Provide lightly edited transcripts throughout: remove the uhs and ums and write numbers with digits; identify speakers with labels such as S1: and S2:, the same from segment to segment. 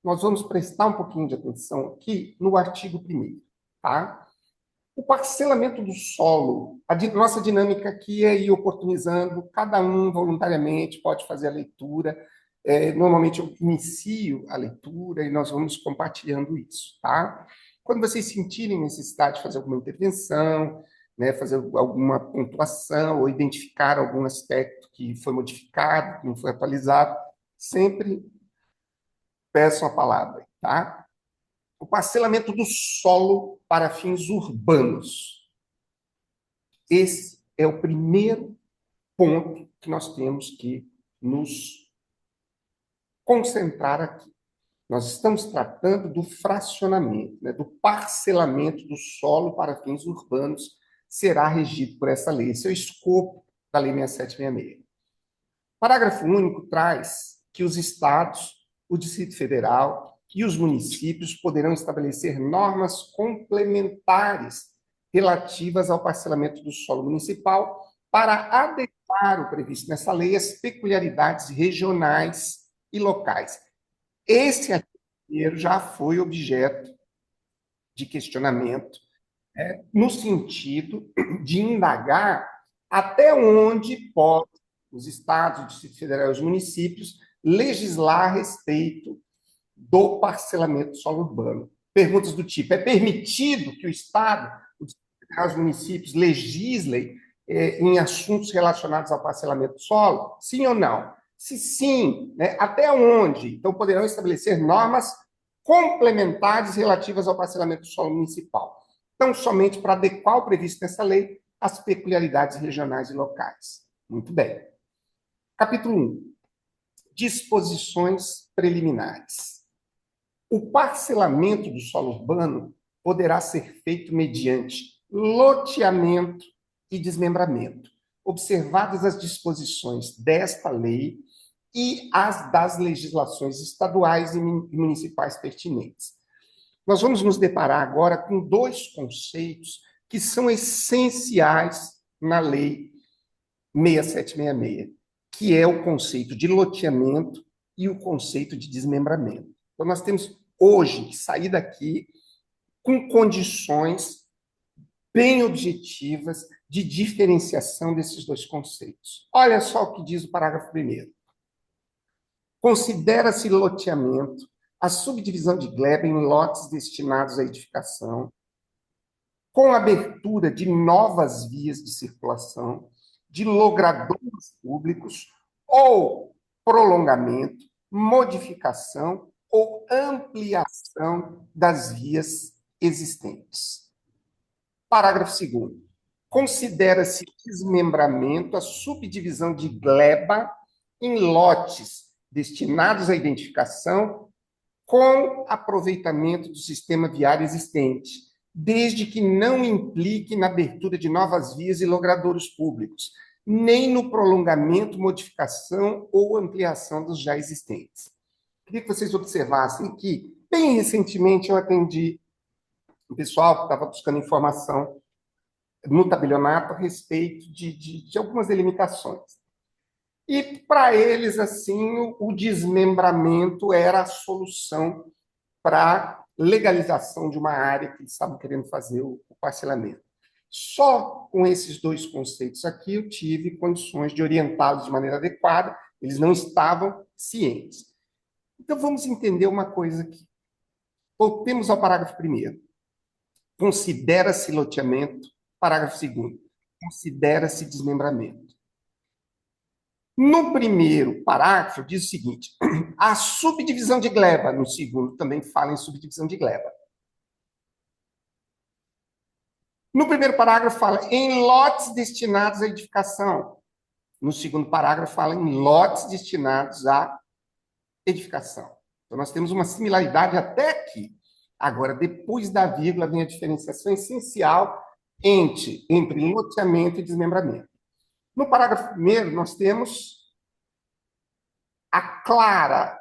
S1: nós vamos prestar um pouquinho de atenção aqui no artigo 1º, tá? O parcelamento do solo, nossa dinâmica aqui é ir oportunizando, cada um voluntariamente pode fazer a leitura. Normalmente eu inicio a leitura e nós vamos compartilhando isso, tá? Quando vocês sentirem necessidade de fazer alguma intervenção, né, fazer alguma pontuação ou identificar algum aspecto que foi modificado, que não foi atualizado, sempre peçam a palavra, tá? O parcelamento do solo para fins urbanos. Esse é o primeiro ponto que nós temos que nos concentrar aqui. Nós estamos tratando do fracionamento, né, do parcelamento do solo para fins urbanos, será regido por essa lei. Esse é o escopo da Lei 6766. Parágrafo único traz que os estados, o Distrito Federal e os municípios poderão estabelecer normas complementares relativas ao parcelamento do solo municipal para adequar o previsto nessa lei às peculiaridades regionais e locais. Esse artigo já foi objeto de questionamento, no sentido de indagar até onde podem os estados, o Distrito Federal e os municípios legislar a respeito do parcelamento do solo urbano. Perguntas do tipo: é permitido que o Estado, o Distrito Federal e os municípios legislem em assuntos relacionados ao parcelamento do solo? Sim ou não? Se sim, né, até onde? Então, poderão estabelecer normas complementares relativas ao parcelamento do solo municipal. Então, somente para adequar o previsto nessa lei às peculiaridades regionais e locais. Muito bem. Capítulo 1. Disposições preliminares. O parcelamento do solo urbano poderá ser feito mediante loteamento e desmembramento, observadas as disposições desta lei e as das legislações estaduais e municipais pertinentes. Nós vamos nos deparar agora com dois conceitos que são essenciais na Lei 6766, que é o conceito de loteamento e o conceito de desmembramento. Então, nós temos hoje que sair daqui com condições bem objetivas de diferenciação desses dois conceitos. Olha só o que diz o parágrafo 1º. Considera-se loteamento a subdivisão de gleba em lotes destinados à edificação, com abertura de novas vias de circulação, de logradouros públicos, ou prolongamento, modificação ou ampliação das vias existentes. Parágrafo 2º. Considera-se desmembramento a subdivisão de gleba em lotes destinados à identificação com aproveitamento do sistema viário existente, desde que não implique na abertura de novas vias e logradouros públicos, nem no prolongamento, modificação ou ampliação dos já existentes. Queria que vocês observassem que, bem recentemente, eu atendi um pessoal que estava buscando informação no tabelionato a respeito de algumas delimitações. E, para eles, assim, o desmembramento era a solução para legalização de uma área que eles estavam querendo fazer o parcelamento. Só com esses dois conceitos aqui eu tive condições de orientá-los de maneira adequada, eles não estavam cientes. Então, vamos entender uma coisa aqui. Voltemos ao parágrafo 1º. Considera-se loteamento. Parágrafo 2º. Considera-se desmembramento. No primeiro parágrafo, diz o seguinte: a subdivisão de gleba, no segundo também fala em subdivisão de gleba. No primeiro parágrafo fala em lotes destinados à edificação. No segundo parágrafo fala em lotes destinados à edificação. Então, nós temos uma similaridade até aqui. Agora, depois da vírgula, vem a diferenciação essencial entre loteamento e desmembramento. No parágrafo 1º, nós temos a clara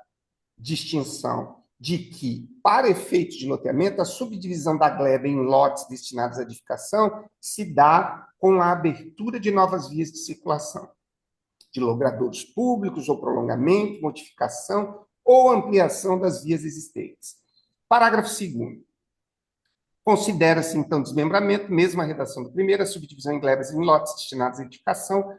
S1: distinção de que, para efeitos de loteamento, a subdivisão da gleba em lotes destinados à edificação se dá com a abertura de novas vias de circulação, de logradouros públicos ou prolongamento, modificação ou ampliação das vias existentes. Parágrafo 2º. Considera-se, então, desmembramento, mesmo a redação do primeiro, a subdivisão em glebas e em lotes destinados à edificação,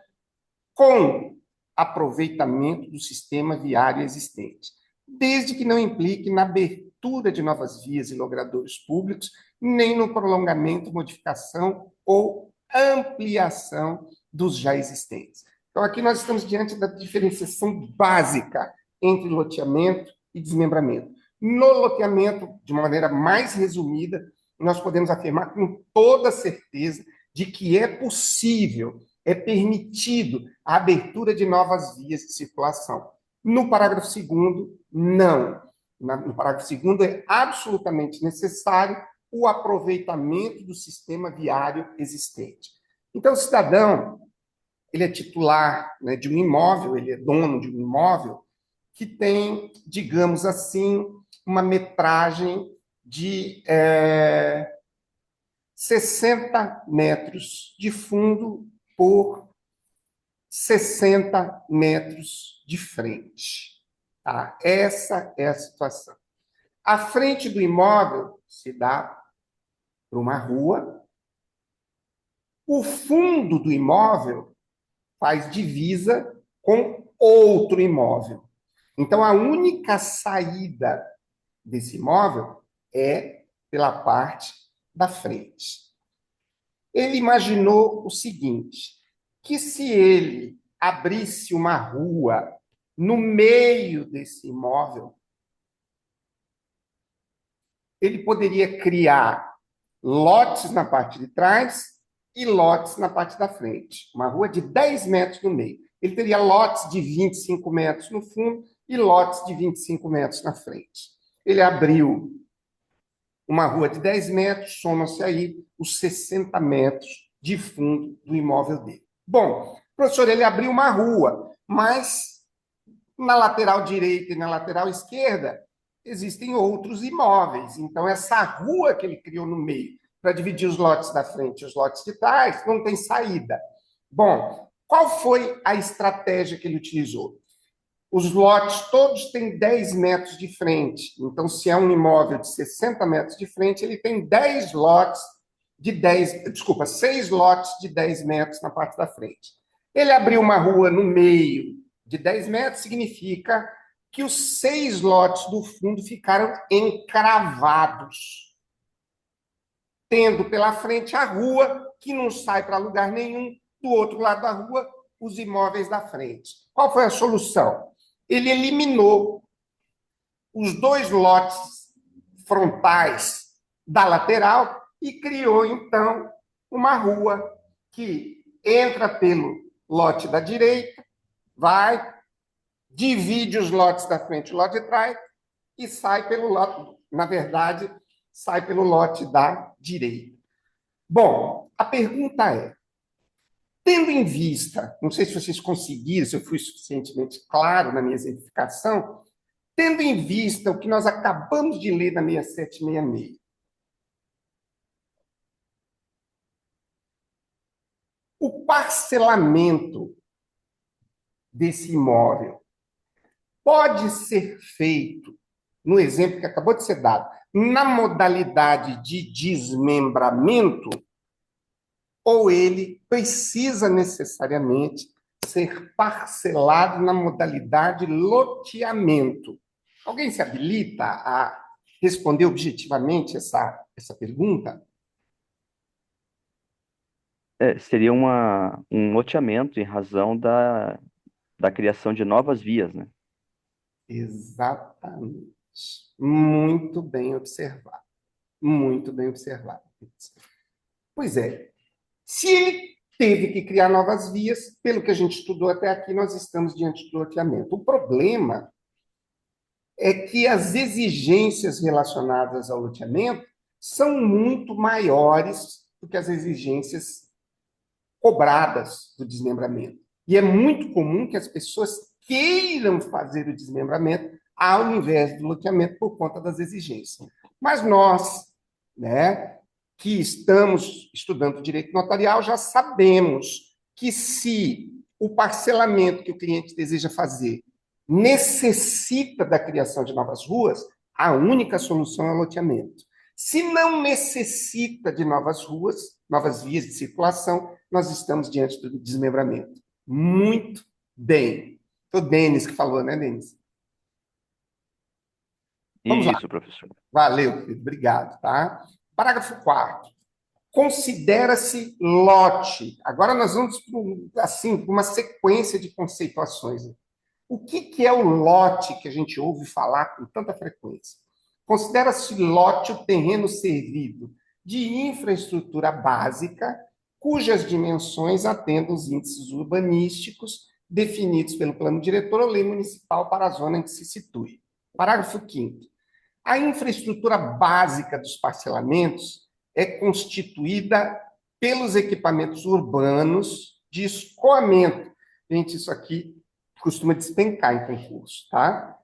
S1: com aproveitamento do sistema viário existente, desde que não implique na abertura de novas vias e logradouros públicos, nem no prolongamento, modificação ou ampliação dos já existentes. Então, aqui nós estamos diante da diferenciação básica entre loteamento e desmembramento. No loteamento, de uma maneira mais resumida, nós podemos afirmar com toda certeza de que é possível, é permitido a abertura de novas vias de circulação. No parágrafo 2º, não. No parágrafo 2º, é absolutamente necessário o aproveitamento do sistema viário existente. Então, o cidadão, ele é titular, né, de um imóvel, ele é dono de um imóvel que tem, digamos assim, uma metragem de 60 metros de fundo por 60 metros de frente. Tá? Essa é a situação. A frente do imóvel se dá para uma rua. O fundo do imóvel faz divisa com outro imóvel. Então, a única saída desse imóvel é pela parte da frente. Ele imaginou o seguinte, que se ele abrisse uma rua no meio desse imóvel, ele poderia criar lotes na parte de trás e lotes na parte da frente. Uma rua de 10 metros no meio. Ele teria lotes de 25 metros no fundo e lotes de 25 metros na frente. Ele abriu uma rua de 10 metros, soma-se aí os 60 metros de fundo do imóvel dele. Bom, professor, ele abriu uma rua, mas na lateral direita e na lateral esquerda existem outros imóveis. Então, essa rua que ele criou no meio, para dividir os lotes da frente e os lotes de trás, não tem saída. Bom, qual foi a estratégia que ele utilizou? Os lotes todos têm 10 metros de frente. Então, se é um imóvel de 60 metros de frente, ele tem 10 lotes de 6 lotes de 10 metros na parte da frente. Ele abriu uma rua no meio de 10 metros, significa que os 6 lotes do fundo ficaram encravados, tendo pela frente a rua, que não sai para lugar nenhum, do outro lado da rua, os imóveis da frente. Qual foi a solução? Ele eliminou os 2 lotes frontais da lateral e criou, então, uma rua que entra pelo lote da direita, vai, divide os lotes da frente e o lote de trás e sai pelo lote, na verdade, sai pelo lote da direita. Bom, a pergunta é, tendo em vista, não sei se vocês conseguiram, se eu fui suficientemente claro na minha exemplificação, tendo em vista o que nós acabamos de ler na 6766, o parcelamento desse imóvel pode ser feito, no exemplo que acabou de ser dado, na modalidade de desmembramento, ou ele precisa necessariamente ser parcelado na modalidade loteamento. Alguém se habilita a responder objetivamente essa pergunta?
S2: Seria um loteamento em razão da criação de novas vias, né?
S1: Exatamente. Muito bem observado. Muito bem observado. Pois é. Se ele teve que criar novas vias, pelo que a gente estudou até aqui, nós estamos diante do loteamento. O problema é que as exigências relacionadas ao loteamento são muito maiores do que as exigências cobradas do desmembramento. E é muito comum que as pessoas queiram fazer o desmembramento ao invés do loteamento por conta das exigências. Mas nós, né, que estamos estudando direito notarial, já sabemos que se o parcelamento que o cliente deseja fazer necessita da criação de novas ruas, a única solução é o loteamento. Se não necessita de novas ruas, novas vias de circulação, nós estamos diante do desmembramento. Muito bem. Foi o Denis que falou, né, Denis? Vamos lá.
S2: Isso, professor.
S1: Valeu, querido. Obrigado, tá? Parágrafo 4º. Considera-se lote. Agora nós vamos para assim, uma sequência de conceituações. O que é o lote que a gente ouve falar com tanta frequência? Considera-se lote o terreno servido de infraestrutura básica, cujas dimensões atendam os índices urbanísticos definidos pelo plano diretor ou lei municipal para a zona em que se situe. Parágrafo 5º. A infraestrutura básica dos parcelamentos é constituída pelos equipamentos urbanos de escoamento. Gente, isso aqui costuma despencar em concurso, tá?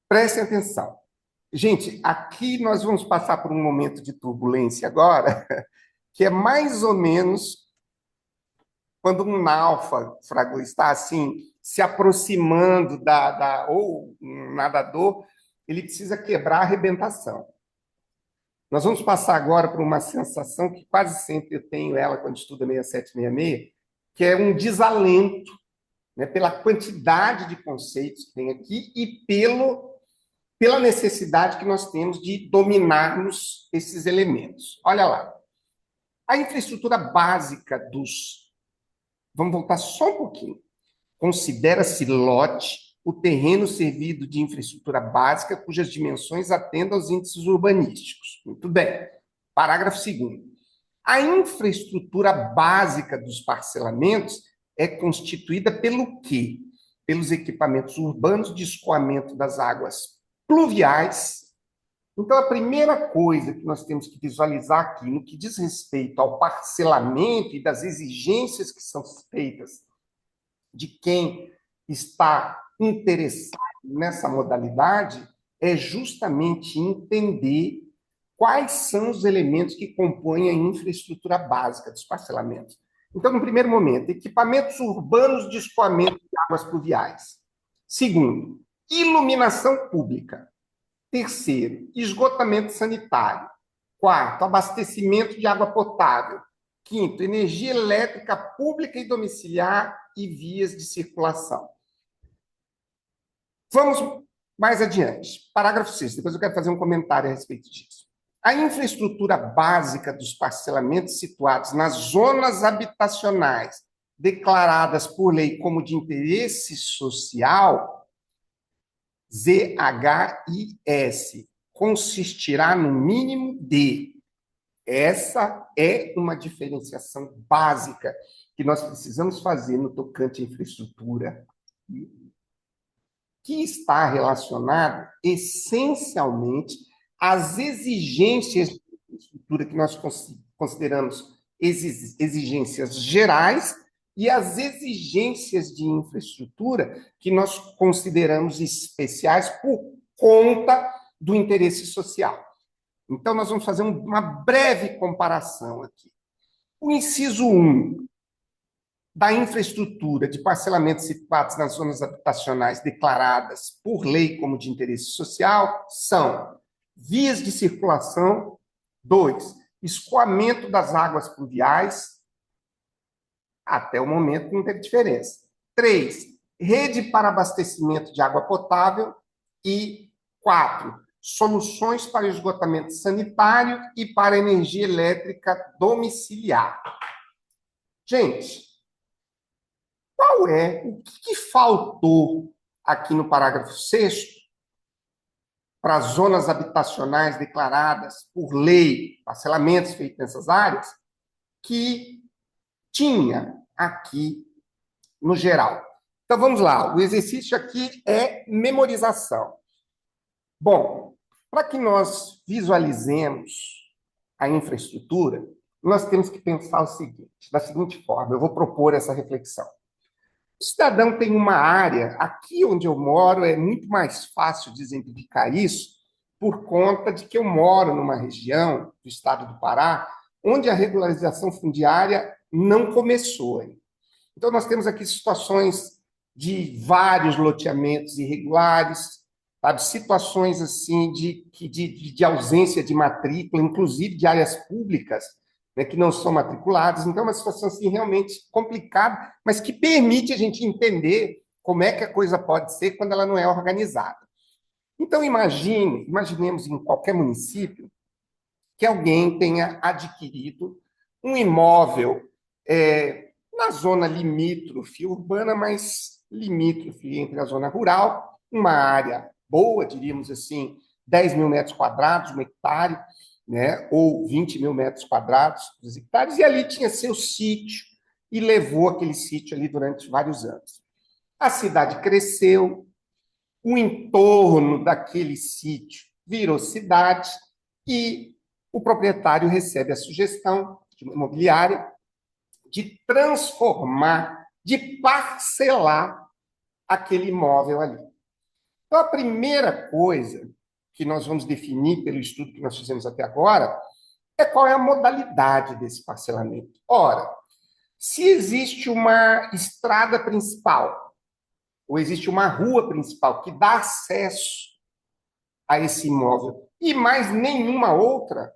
S1: Prestem atenção. Gente, aqui nós vamos passar por um momento de turbulência agora, que é mais ou menos quando um náufrago está assim, se aproximando ou um nadador, ele precisa quebrar a arrebentação. Nós vamos passar agora por uma sensação que quase sempre eu tenho ela quando estudo 6766, que é um desalento, né, pela quantidade de conceitos que tem aqui e pela necessidade que nós temos de dominarmos esses elementos. Olha lá. A infraestrutura básica dos... Vamos voltar só um pouquinho. Considera-se lote o terreno servido de infraestrutura básica cujas dimensões atendam aos índices urbanísticos. Muito bem. Parágrafo 2º. A infraestrutura básica dos parcelamentos é constituída pelo quê? Pelos equipamentos urbanos de escoamento das águas pluviais. Então, a primeira coisa que nós temos que visualizar aqui, no que diz respeito ao parcelamento e das exigências que são feitas de quem está interessado nessa modalidade, é justamente entender quais são os elementos que compõem a infraestrutura básica dos parcelamentos. Então, no primeiro momento, equipamentos urbanos de escoamento de águas pluviais. Segundo, iluminação pública. Terceiro, esgotamento sanitário. Quarto, abastecimento de água potável. Quinto, energia elétrica pública e domiciliar e vias de circulação. Vamos mais adiante. Parágrafo 6º. Depois eu quero fazer um comentário a respeito disso. A infraestrutura básica dos parcelamentos situados nas zonas habitacionais declaradas por lei como de interesse social, ZHIS, consistirá no mínimo de... Essa é uma diferenciação básica que nós precisamos fazer no tocante à infraestrutura, que está relacionada essencialmente às exigências de infraestrutura que nós consideramos exigências gerais e as exigências de infraestrutura que nós consideramos especiais por conta do interesse social. Então, nós vamos fazer uma breve comparação aqui. O inciso 1 da infraestrutura de parcelamentos situados nas zonas habitacionais declaradas por lei como de interesse social são vias de circulação. 2, escoamento das águas pluviais. Até o momento não teve diferença. 3, rede para abastecimento de água potável. E 4, soluções para esgotamento sanitário e para energia elétrica domiciliar. Gente, o que faltou aqui no parágrafo 6º para as zonas habitacionais declaradas por lei, parcelamentos feitos nessas áreas, que tinha aqui no geral? Então, vamos lá. O exercício aqui é memorização. Bom, para que nós visualizemos a infraestrutura, nós temos que pensar o seguinte, da seguinte forma, eu vou propor essa reflexão. O cidadão tem uma área, aqui onde eu moro é muito mais fácil de exemplificar isso, por conta de que eu moro numa região do estado do Pará, onde a regularização fundiária não começou ainda. Então, nós temos aqui situações de vários loteamentos irregulares, sabe? Situações assim de ausência de matrícula, inclusive de áreas públicas, né, que não são matriculadas. Então, é uma situação assim, realmente complicada, mas que permite a gente entender como é que a coisa pode ser quando ela não é organizada. Então, imaginemos em qualquer município que alguém tenha adquirido um imóvel na zona limítrofe urbana, mas limítrofe entre a zona rural, uma área boa, diríamos assim, 10 mil metros quadrados, um hectare, né, ou 20 mil metros quadrados, 2 hectares, e ali tinha seu sítio, e levou aquele sítio ali durante vários anos. A cidade cresceu, o entorno daquele sítio virou cidade, e o proprietário recebe a sugestão de uma imobiliária de transformar, de parcelar aquele imóvel ali. Então, a primeira coisa que nós vamos definir pelo estudo que nós fizemos até agora é qual é a modalidade desse parcelamento. Ora, se existe uma estrada principal, ou existe uma rua principal que dá acesso a esse imóvel e mais nenhuma outra,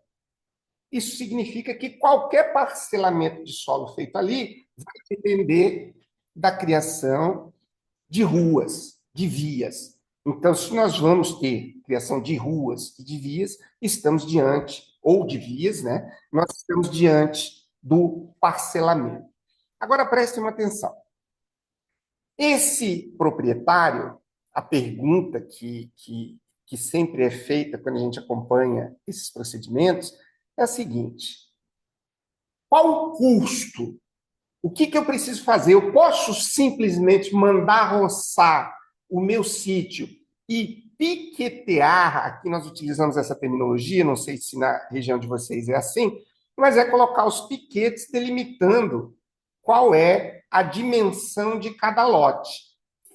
S1: isso significa que qualquer parcelamento de solo feito ali vai depender da criação de ruas, de vias. Então, se nós vamos ter criação de ruas e de vias, estamos diante, ou de vias, né? Nós estamos diante do parcelamento. Agora, prestem atenção. Esse proprietário, a pergunta que sempre é feita quando a gente acompanha esses procedimentos é a seguinte: qual o custo? O que eu preciso fazer? Eu posso simplesmente mandar roçar o meu sítio e piquetear, aqui nós utilizamos essa terminologia, não sei se na região de vocês é assim, mas é colocar os piquetes delimitando qual é a dimensão de cada lote.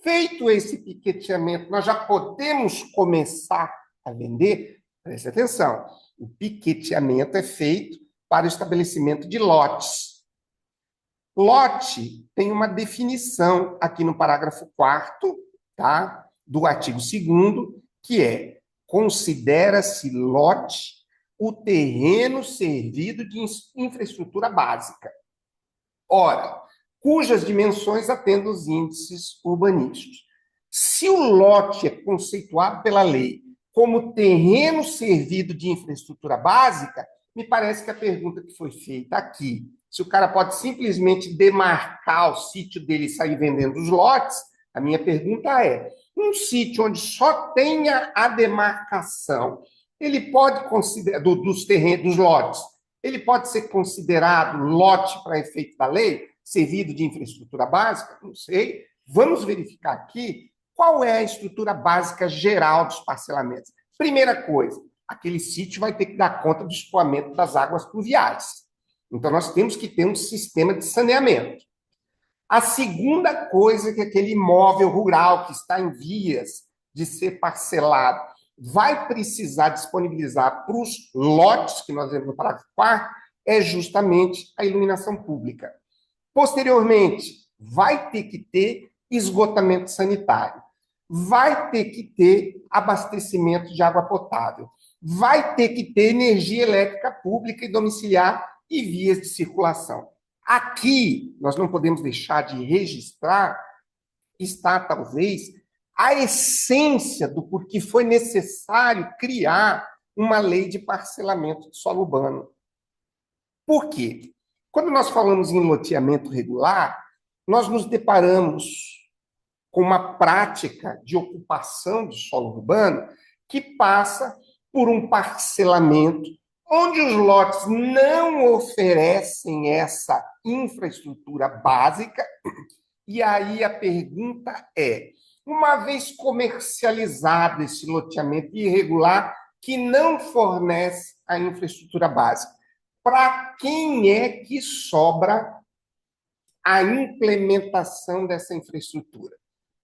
S1: Feito esse piqueteamento, nós já podemos começar a vender? Preste atenção, o piqueteamento é feito para o estabelecimento de lotes. Lote tem uma definição aqui no parágrafo 4º, tá, do artigo 2º, que é: considera-se lote o terreno servido de infraestrutura básica. Ora, cujas dimensões atendem os índices urbanísticos. Se o lote é conceituado pela lei como terreno servido de infraestrutura básica, me parece que a pergunta que foi feita aqui, se o cara pode simplesmente demarcar o sítio dele e sair vendendo os lotes, a minha pergunta é: um sítio onde só tenha a demarcação, ele pode considerar dos terrenos, dos lotes, ele pode ser considerado lote para efeito da lei, servido de infraestrutura básica? Não sei. Vamos verificar aqui qual é a estrutura básica geral dos parcelamentos. Primeira coisa, aquele sítio vai ter que dar conta do escoamento das águas pluviais. Então, nós temos que ter um sistema de saneamento. A segunda coisa é que aquele imóvel rural que está em vias de ser parcelado vai precisar disponibilizar para os lotes, que nós vemos no parágrafo 4º, é justamente a iluminação pública. Posteriormente, vai ter que ter esgotamento sanitário, vai ter que ter abastecimento de água potável, vai ter que ter energia elétrica pública e domiciliar e vias de circulação. Aqui, nós não podemos deixar de registrar, está talvez a essência do porquê foi necessário criar uma lei de parcelamento de solo urbano. Por quê? Quando nós falamos em loteamento regular, nós nos deparamos com uma prática de ocupação de solo urbano que passa por um parcelamento onde os lotes não oferecem essa infraestrutura básica. E aí a pergunta é: uma vez comercializado esse loteamento irregular que não fornece a infraestrutura básica, para quem é que sobra a implementação dessa infraestrutura?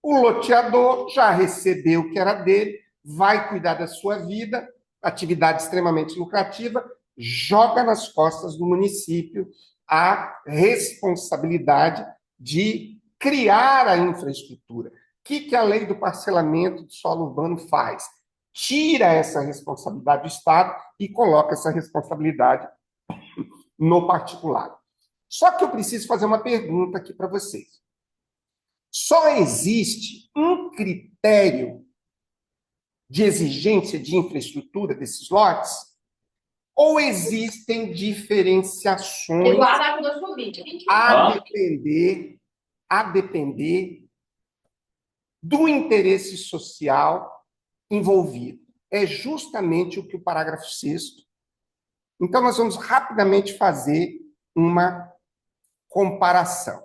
S1: O loteador já recebeu o que era dele, vai cuidar da sua vida, atividade extremamente lucrativa, joga nas costas do município a responsabilidade de criar a infraestrutura. O que a lei do parcelamento do solo urbano faz? Tira essa responsabilidade do Estado e coloca essa responsabilidade no particular. Só que eu preciso fazer uma pergunta aqui para vocês. Só existe um critério de exigência de infraestrutura desses lotes? Ou existem diferenciações a depender do interesse social envolvido? É justamente o que o parágrafo 6º. Então, nós vamos rapidamente fazer uma comparação.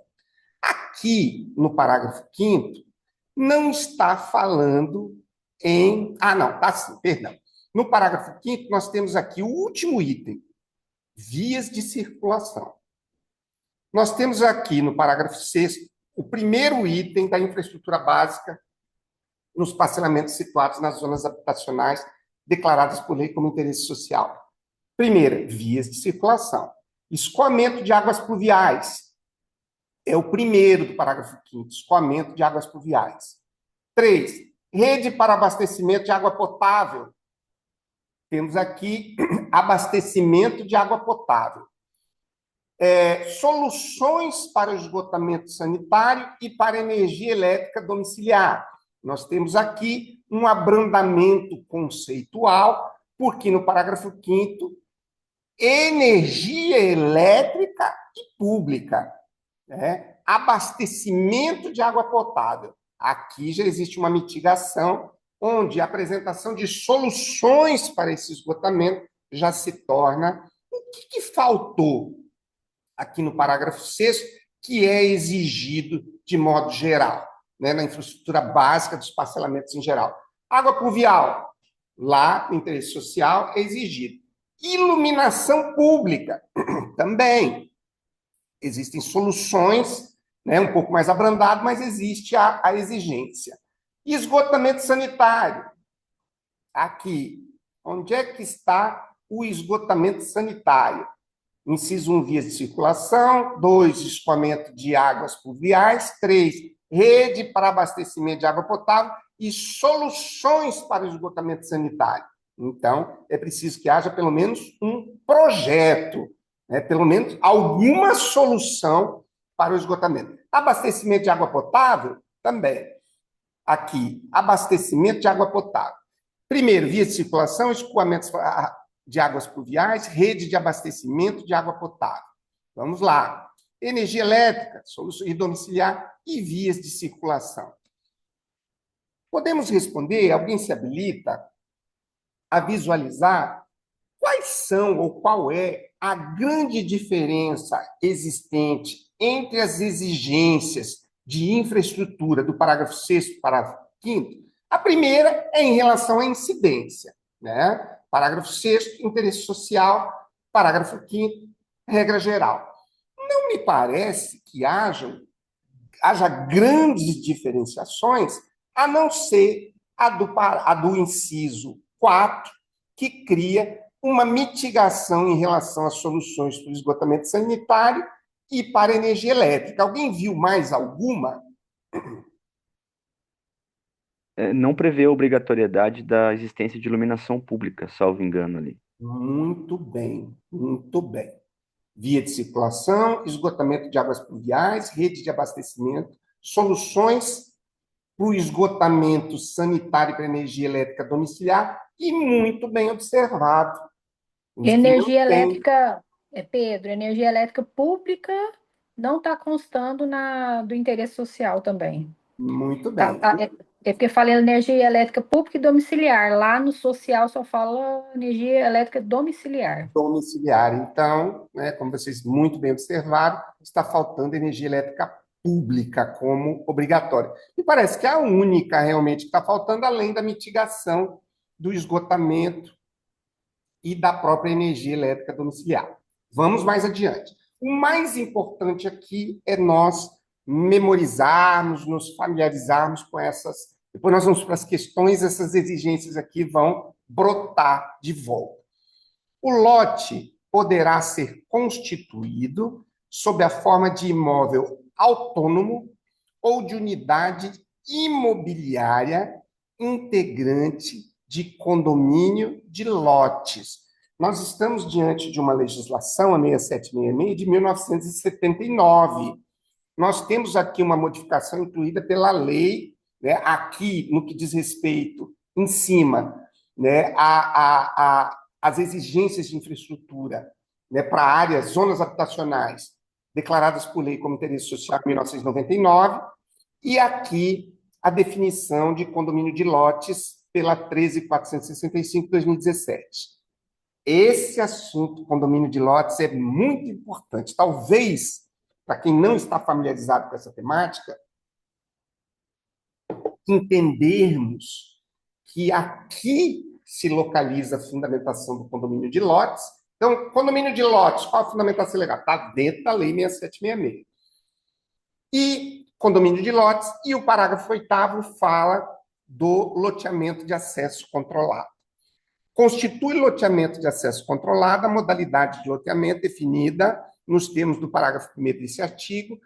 S1: Aqui, no parágrafo 5º, não está falando em... Ah, não, tá sim, perdão. No parágrafo 5º, nós temos aqui o último item, vias de circulação. Nós temos aqui, no parágrafo 6º, o primeiro item da infraestrutura básica nos parcelamentos situados nas zonas habitacionais declaradas por lei como interesse social. Primeira, vias de circulação. Escoamento de águas pluviais. É o primeiro do parágrafo 5º, escoamento de águas pluviais. 3, rede para abastecimento de água potável. Temos aqui abastecimento de água potável. Soluções para o esgotamento sanitário e para energia elétrica domiciliar. Nós temos aqui um abrandamento conceitual, porque no parágrafo 5º, energia elétrica e pública, né? Abastecimento de água potável. Aqui já existe uma mitigação, onde a apresentação de soluções para esse esgotamento já se torna... O que faltou aqui no parágrafo 6º, que é exigido de modo geral, né, na infraestrutura básica dos parcelamentos em geral? Água pluvial, lá, no interesse social, é exigido. Iluminação pública, também. Existem soluções, né, um pouco mais abrandado, mas existe a exigência. Esgotamento sanitário. Aqui, onde é que está o esgotamento sanitário? Inciso 1, vias de circulação. 2, escoamento de águas pluviais. 3, rede para abastecimento de água potável e soluções para o esgotamento sanitário. Então, é preciso que haja pelo menos um projeto, né? Pelo menos alguma solução para o esgotamento. Abastecimento de água potável, também. Aqui, abastecimento de água potável. Primeiro, via de circulação, escoamentos de águas pluviais, rede de abastecimento de água potável. Vamos lá. Energia elétrica, soluções domiciliar e vias de circulação. Podemos responder? Alguém se habilita a visualizar quais são ou qual é a grande diferença existente entre as exigências de infraestrutura do parágrafo 6º para o parágrafo 5º? A primeira é em relação à incidência, né? Parágrafo 6º, interesse social. Parágrafo 5º, regra geral. Não me parece que haja grandes diferenciações, a não ser a do inciso 4, que cria uma mitigação em relação às soluções para o esgotamento sanitário e para a energia elétrica. Alguém viu mais alguma?
S2: Não prevê a obrigatoriedade da existência de iluminação pública, salvo engano ali.
S1: Muito bem, muito bem. Via de circulação, esgotamento de águas pluviais, rede de abastecimento, soluções para o esgotamento sanitário e para a energia elétrica domiciliar, e muito bem observado.
S3: Energia elétrica, Pedro, energia elétrica pública não está constando do interesse social também.
S1: Muito bem.
S3: É porque fala energia elétrica pública e domiciliar. Lá no social só fala energia elétrica domiciliar.
S1: Domiciliar. Então, né, como vocês muito bem observaram, está faltando energia elétrica pública como obrigatória. E parece que é a única realmente que está faltando, além da mitigação do esgotamento e da própria energia elétrica domiciliar. Vamos mais adiante. O mais importante aqui é nós memorizarmos, nos familiarizarmos com essas. Depois nós vamos para as questões, essas exigências aqui vão brotar de volta. O lote poderá ser constituído sob a forma de imóvel autônomo ou de unidade imobiliária integrante de condomínio de lotes. Nós estamos diante de uma legislação, a 6766, de 1979. Nós temos aqui uma modificação incluída pela lei, né, aqui, no que diz respeito, em cima, né, as exigências de infraestrutura, né, para áreas, zonas habitacionais, declaradas por lei como interesse social em 1999, e aqui a definição de condomínio de lotes pela 13.465 de 2017. Esse assunto, condomínio de lotes, é muito importante. Talvez, para quem não está familiarizado com essa temática, entendermos que aqui se localiza a fundamentação do condomínio de lotes. Então, condomínio de lotes, qual a fundamentação legal? Está dentro da Lei 6766. E condomínio de lotes, e o parágrafo 8º fala do loteamento de acesso controlado. Constitui loteamento de acesso controlado a modalidade de loteamento definida nos termos do parágrafo 1º desse artigo,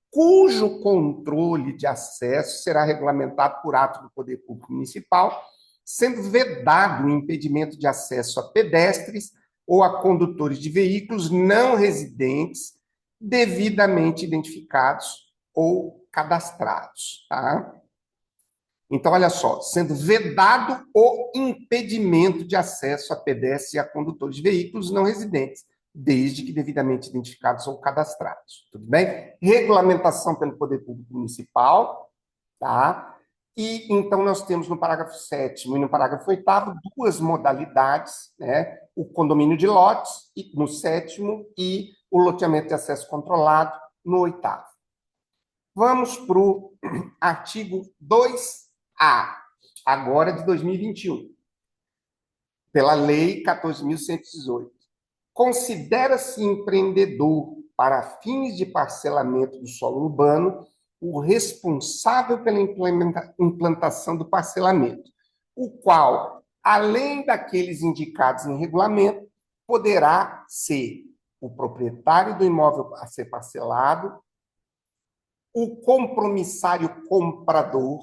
S1: cujo controle de acesso será regulamentado por ato do Poder Público Municipal, sendo vedado o impedimento de acesso a pedestres ou a condutores de veículos não residentes devidamente identificados ou cadastrados, tá? Então, olha só, sendo vedado o impedimento de acesso a pedestres e a condutores de veículos não residentes, desde que devidamente identificados ou cadastrados. Tudo bem? Regulamentação pelo Poder Público Municipal, tá? E, então, nós temos no parágrafo 7º e no parágrafo 8º duas modalidades, né? O condomínio de lotes, no 7º, e o loteamento de acesso controlado, no 8º. Vamos para o artigo 2A, agora de 2021, pela Lei 14.118. Considera-se empreendedor para fins de parcelamento do solo urbano o responsável pela implantação do parcelamento, o qual, além daqueles indicados em regulamento, poderá ser o proprietário do imóvel a ser parcelado, o compromissário comprador,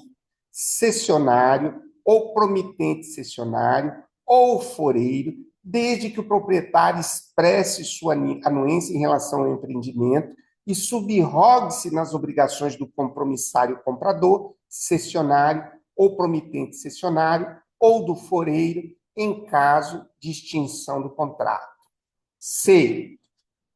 S1: cessionário ou promitente cessionário ou foreiro, desde que o proprietário expresse sua anuência em relação ao empreendimento e subrogue-se nas obrigações do compromissário comprador, cessionário ou promitente cessionário ou do foreiro em caso de extinção do contrato. C.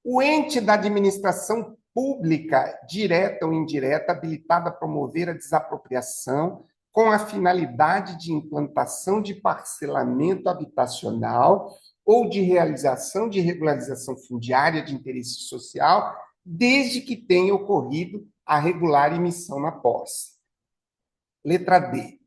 S1: O ente da administração pública, direta ou indireta, habilitada a promover a desapropriação com a finalidade de implantação de parcelamento habitacional ou de realização de regularização fundiária de interesse social, desde que tenha ocorrido a regular emissão na posse. Letra D.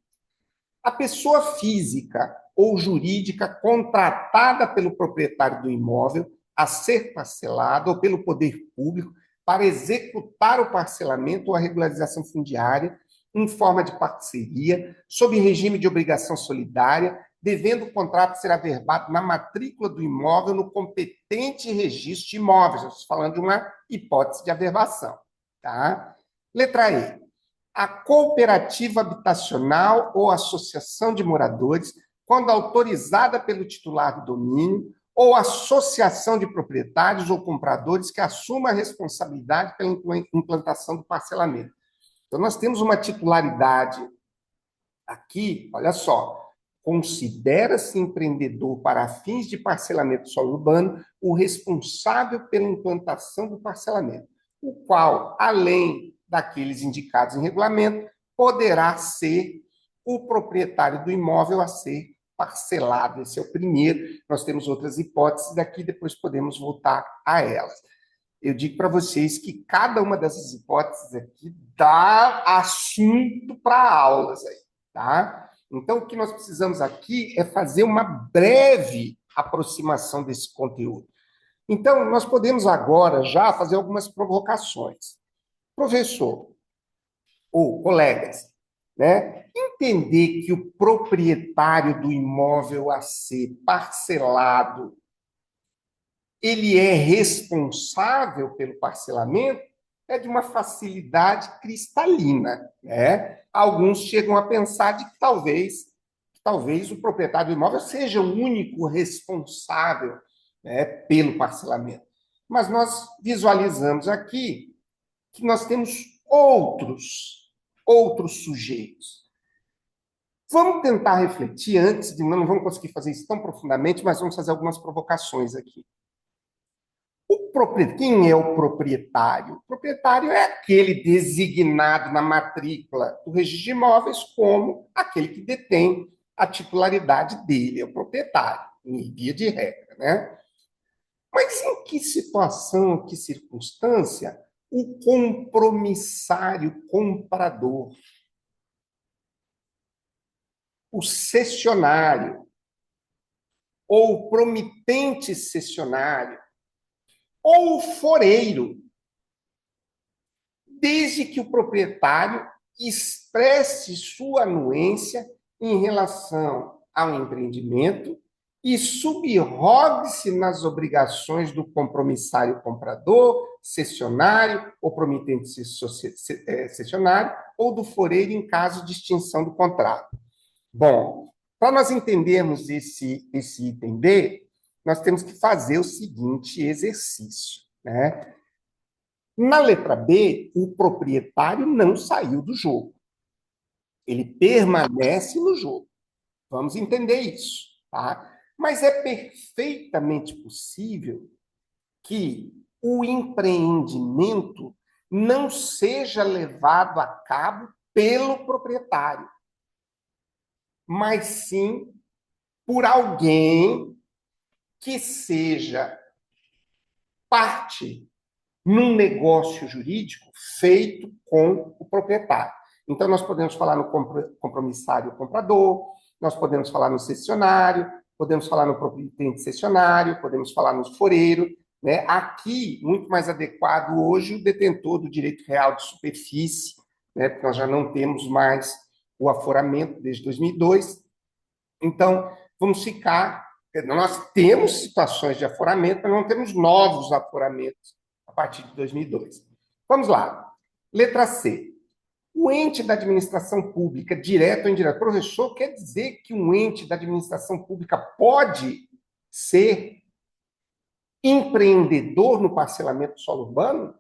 S1: A pessoa física ou jurídica contratada pelo proprietário do imóvel a ser parcelado ou pelo poder público para executar o parcelamento ou a regularização fundiária em forma de parceria, sob regime de obrigação solidária, devendo o contrato ser averbado na matrícula do imóvel no competente registro de imóveis. Estamos falando de uma hipótese de averbação. Tá? Letra E. A cooperativa habitacional ou associação de moradores, quando autorizada pelo titular do domínio, ou associação de proprietários ou compradores que assuma a responsabilidade pela implantação do parcelamento. Então, nós temos uma titularidade aqui, olha só, considera-se empreendedor para fins de parcelamento do solo urbano o responsável pela implantação do parcelamento, o qual, além daqueles indicados em regulamento, poderá ser o proprietário do imóvel a ser parcelado. Esse é o primeiro. Nós temos outras hipóteses aqui, depois podemos voltar a elas. Eu digo para vocês que cada uma dessas hipóteses aqui dá assunto para aulas aí, tá? Então, o que nós precisamos aqui é fazer uma breve aproximação desse conteúdo. Então, nós podemos agora já fazer algumas provocações. Professor, ou colegas, né? Entender que o proprietário do imóvel a ser parcelado, ele é responsável pelo parcelamento, é de uma facilidade cristalina, né? Alguns chegam a pensar de que talvez o proprietário do imóvel seja o único responsável, né, pelo parcelamento. Mas nós visualizamos aqui que nós temos outros sujeitos. Vamos tentar refletir antes de não vamos conseguir fazer isso tão profundamente, mas vamos fazer algumas provocações aqui. Quem é o proprietário? O proprietário é aquele designado na matrícula do registro de imóveis como aquele que detém a titularidade dele, é o proprietário, em via de regra, né? Mas em que situação, que circunstância, o compromissário comprador, o cessionário, ou o promitente cessionário, ou o foreiro, desde que o proprietário expresse sua anuência em relação ao empreendimento e subrogue-se nas obrigações do compromissário comprador, cessionário ou promitente cessionário, ou do foreiro em caso de extinção do contrato. Bom, para nós entendermos esse item B, nós temos que fazer o seguinte exercício, né? Na letra B, o proprietário não saiu do jogo. Ele permanece no jogo. Vamos entender isso, tá? Mas é perfeitamente possível que o empreendimento não seja levado a cabo pelo proprietário, mas sim por alguém que seja parte num negócio jurídico feito com o proprietário. Então, nós podemos falar no compromissário comprador, nós podemos falar no cessionário, podemos falar no promitente cessionário, podemos falar no foreiro, né? Aqui, muito mais adequado hoje, o detentor do direito real de superfície, né? Porque nós já não temos mais o aforamento desde 2002. Então, vamos ficar... Nós temos situações de aforamento, mas não temos novos aforamentos a partir de 2002. Vamos lá. Letra C. O ente da administração pública, direto ou indireto. Professor, quer dizer que um ente da administração pública pode ser empreendedor no parcelamento do solo urbano?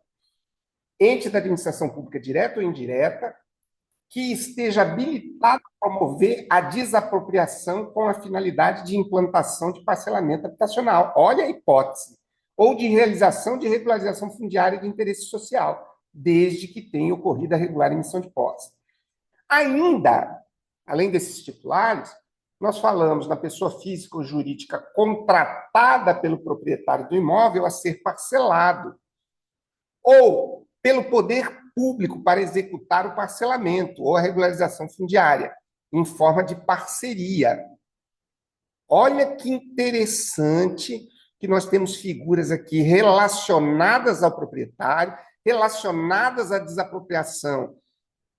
S1: Ente da administração pública, direta ou indireta, que esteja habilitado a promover a desapropriação com a finalidade de implantação de parcelamento habitacional. Olha a hipótese. Ou de realização de regularização fundiária de interesse social, desde que tenha ocorrido a regular emissão de posse. Ainda, além desses titulares, nós falamos na pessoa física ou jurídica contratada pelo proprietário do imóvel a ser parcelado, ou pelo poder público para executar o parcelamento ou a regularização fundiária, em forma de parceria. Olha que interessante que nós temos figuras aqui relacionadas ao proprietário, relacionadas à desapropriação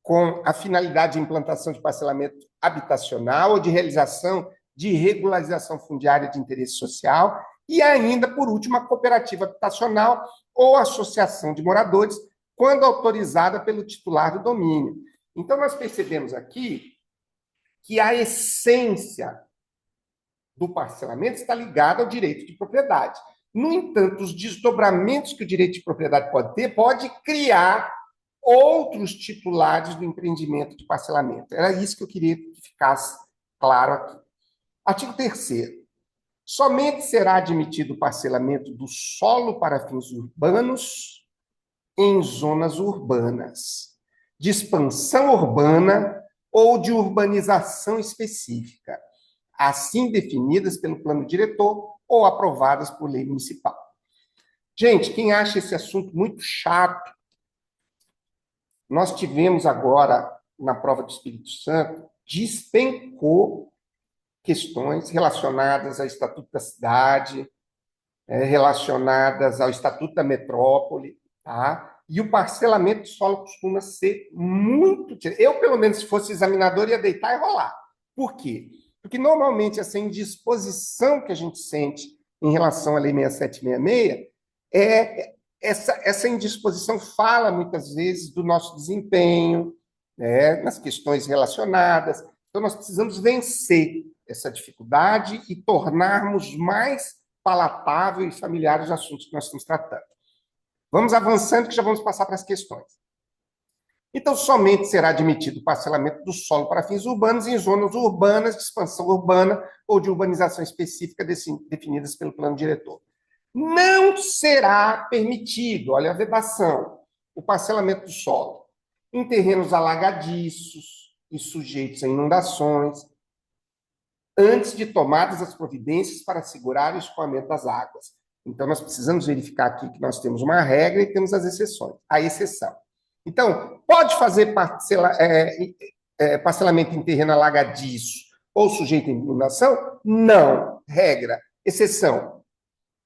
S1: com a finalidade de implantação de parcelamento habitacional ou de realização de regularização fundiária de interesse social e ainda, por último, a cooperativa habitacional ou associação de moradores, quando autorizada pelo titular do domínio. Então, nós percebemos aqui que a essência do parcelamento está ligada ao direito de propriedade. No entanto, os desdobramentos que o direito de propriedade pode ter, pode criar outros titulares do empreendimento de parcelamento. Era isso que eu queria que ficasse claro aqui. Artigo 3º. Somente será admitido o parcelamento do solo para fins urbanos em zonas urbanas, de expansão urbana ou de urbanização específica, assim definidas pelo plano diretor ou aprovadas por lei municipal. Gente, quem acha esse assunto muito chato, nós tivemos agora, na prova do Espírito Santo, despencou questões relacionadas ao Estatuto da Cidade, relacionadas ao Estatuto da Metrópole, tá? E o parcelamento de solo costuma ser muito... Eu, pelo menos, se fosse examinador, ia deitar e rolar. Por quê? Porque, normalmente, essa indisposição que a gente sente em relação à Lei 6766 essa indisposição fala, muitas vezes, do nosso desempenho, né, nas questões relacionadas. Então, nós precisamos vencer essa dificuldade e tornarmos mais palatável e familiar os assuntos que nós estamos tratando. Vamos avançando, que já vamos passar para as questões. Então, somente será admitido o parcelamento do solo para fins urbanos em zonas urbanas de expansão urbana ou de urbanização específica definidas pelo plano diretor. Não será permitido, olha a vedação, o parcelamento do solo em terrenos alagadiços e sujeitos a inundações, antes de tomadas as providências para assegurar o escoamento das águas. Então, nós precisamos verificar aqui que nós temos uma regra e temos as exceções, a exceção. Então, pode fazer parcelamento em terreno alagadiço ou sujeito a inundação? Não. Regra. Exceção.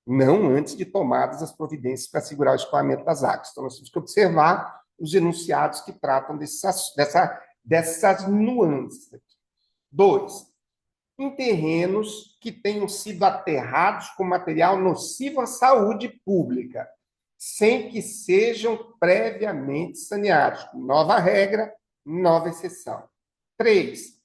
S1: Não antes de tomadas as providências para assegurar o escoamento das águas. Então, nós temos que observar os enunciados que tratam dessas nuances. 2. Em terrenos que tenham sido aterrados com material nocivo à saúde pública, sem que sejam previamente saneados. Nova regra, nova exceção. 3.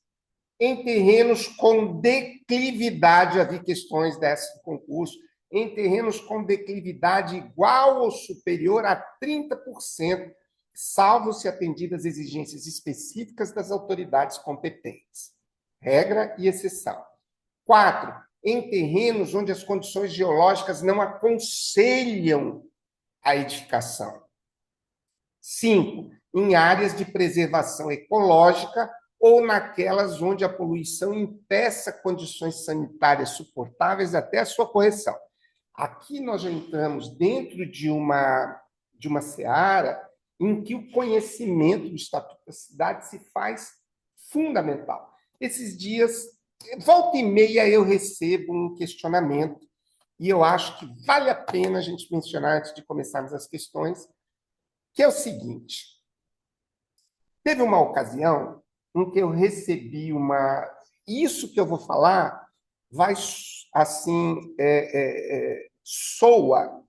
S1: Em terrenos com declividade, havia questões dessas do concurso, em terrenos com declividade igual ou superior a 30%, salvo se atendidas exigências específicas das autoridades competentes. Regra e exceção. 4. Em terrenos onde as condições geológicas não aconselham a edificação. 5. Em áreas de preservação ecológica ou naquelas onde a poluição impeça condições sanitárias suportáveis até a sua correção. Aqui nós já entramos dentro de uma seara em que o conhecimento do Estatuto da Cidade se faz fundamental. Esses dias, volta e meia, eu recebo um questionamento e eu acho que vale a pena a gente mencionar antes de começarmos as questões, que é o seguinte. Teve uma ocasião em que eu recebi uma... Isso que eu vou falar vai, assim, soa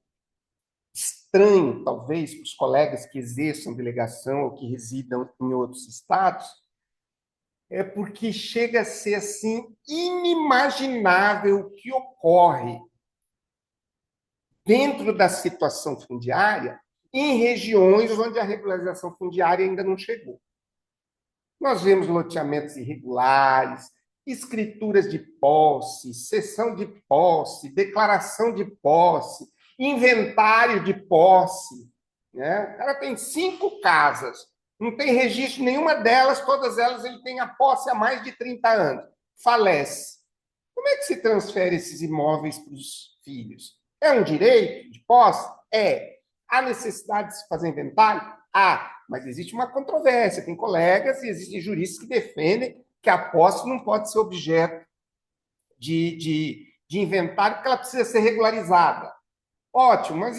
S1: estranho, talvez, para os colegas que exerçam delegação ou que residam em outros estados, porque chega a ser, assim, inimaginável o que ocorre dentro da situação fundiária em regiões onde a regularização fundiária ainda não chegou. Nós vemos loteamentos irregulares, escrituras de posse, cessão de posse, declaração de posse, inventário de posse. Né? O cara tem 5 casas, não tem registro nenhuma delas, todas elas ele tem a posse há mais de 30 anos. Falece. Como é que se transfere esses imóveis para os filhos? É um direito de posse? É. Há necessidade de se fazer inventário? Há. Mas existe uma controvérsia. Tem colegas e existem juristas que defendem que a posse não pode ser objeto de inventário, porque ela precisa ser regularizada. Ótimo, mas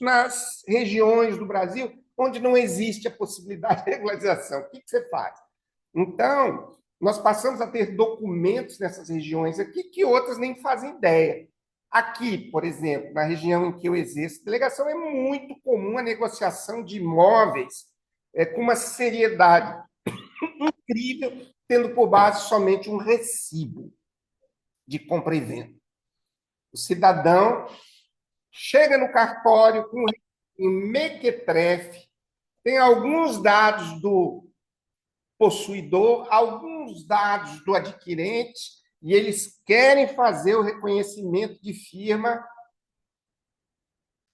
S1: nas regiões do Brasil onde não existe a possibilidade de regularização? O que você faz? Então, nós passamos a ter documentos nessas regiões aqui que outras nem fazem ideia. Aqui, por exemplo, na região em que eu exerço delegação, é muito comum a negociação de imóveis com uma seriedade incrível, tendo por base somente um recibo de compra e venda. O cidadão chega no cartório com um mequetrefe, tem alguns dados do possuidor, alguns dados do adquirente, e eles querem fazer o reconhecimento de firma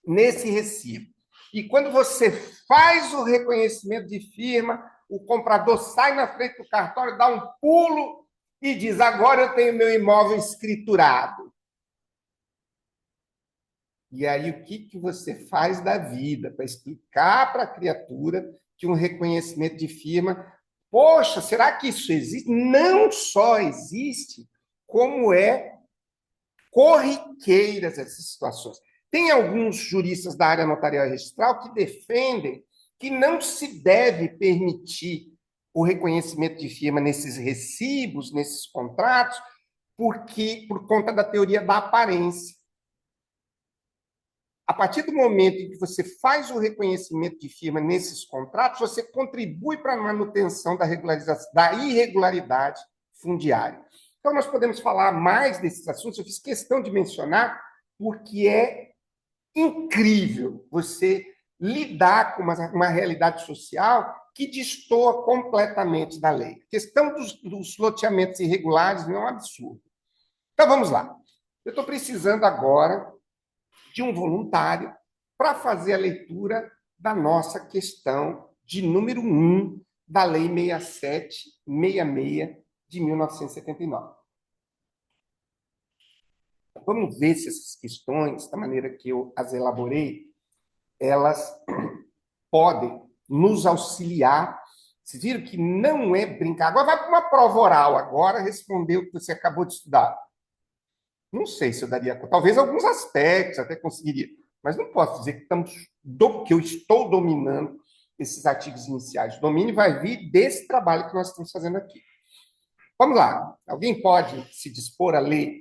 S1: nesse recibo. E quando você faz o reconhecimento de firma, o comprador sai na frente do cartório, dá um pulo e diz: agora eu tenho meu imóvel escriturado. E aí, o que você faz da vida para explicar para a criatura que um reconhecimento de firma... Poxa, será que isso existe? Não só existe, como é corriqueiras essas situações. Tem alguns juristas da área notarial e registral que defendem que não se deve permitir o reconhecimento de firma nesses recibos, nesses contratos, por conta da teoria da aparência. A partir do momento em que você faz o reconhecimento de firma nesses contratos, você contribui para a manutenção da irregularidade fundiária. Então, nós podemos falar mais desses assuntos, eu fiz questão de mencionar, porque é incrível você lidar com uma realidade social que destoa completamente da lei. A questão dos loteamentos irregulares não é um absurdo. Então, vamos lá. Eu estou precisando agora de um voluntário para fazer a leitura da nossa questão de número 1 da Lei 6766 de 1979. Vamos ver se essas questões, da maneira que eu as elaborei, elas podem nos auxiliar. Vocês viram que não é brincar. Agora vai para uma prova oral, agora responder o que você acabou de estudar. Não sei se eu daria conta. Talvez alguns aspectos até conseguiria, mas não posso dizer que eu estou dominando esses artigos iniciais. O domínio vai vir desse trabalho que nós estamos fazendo aqui. Vamos lá. Alguém pode se dispor a ler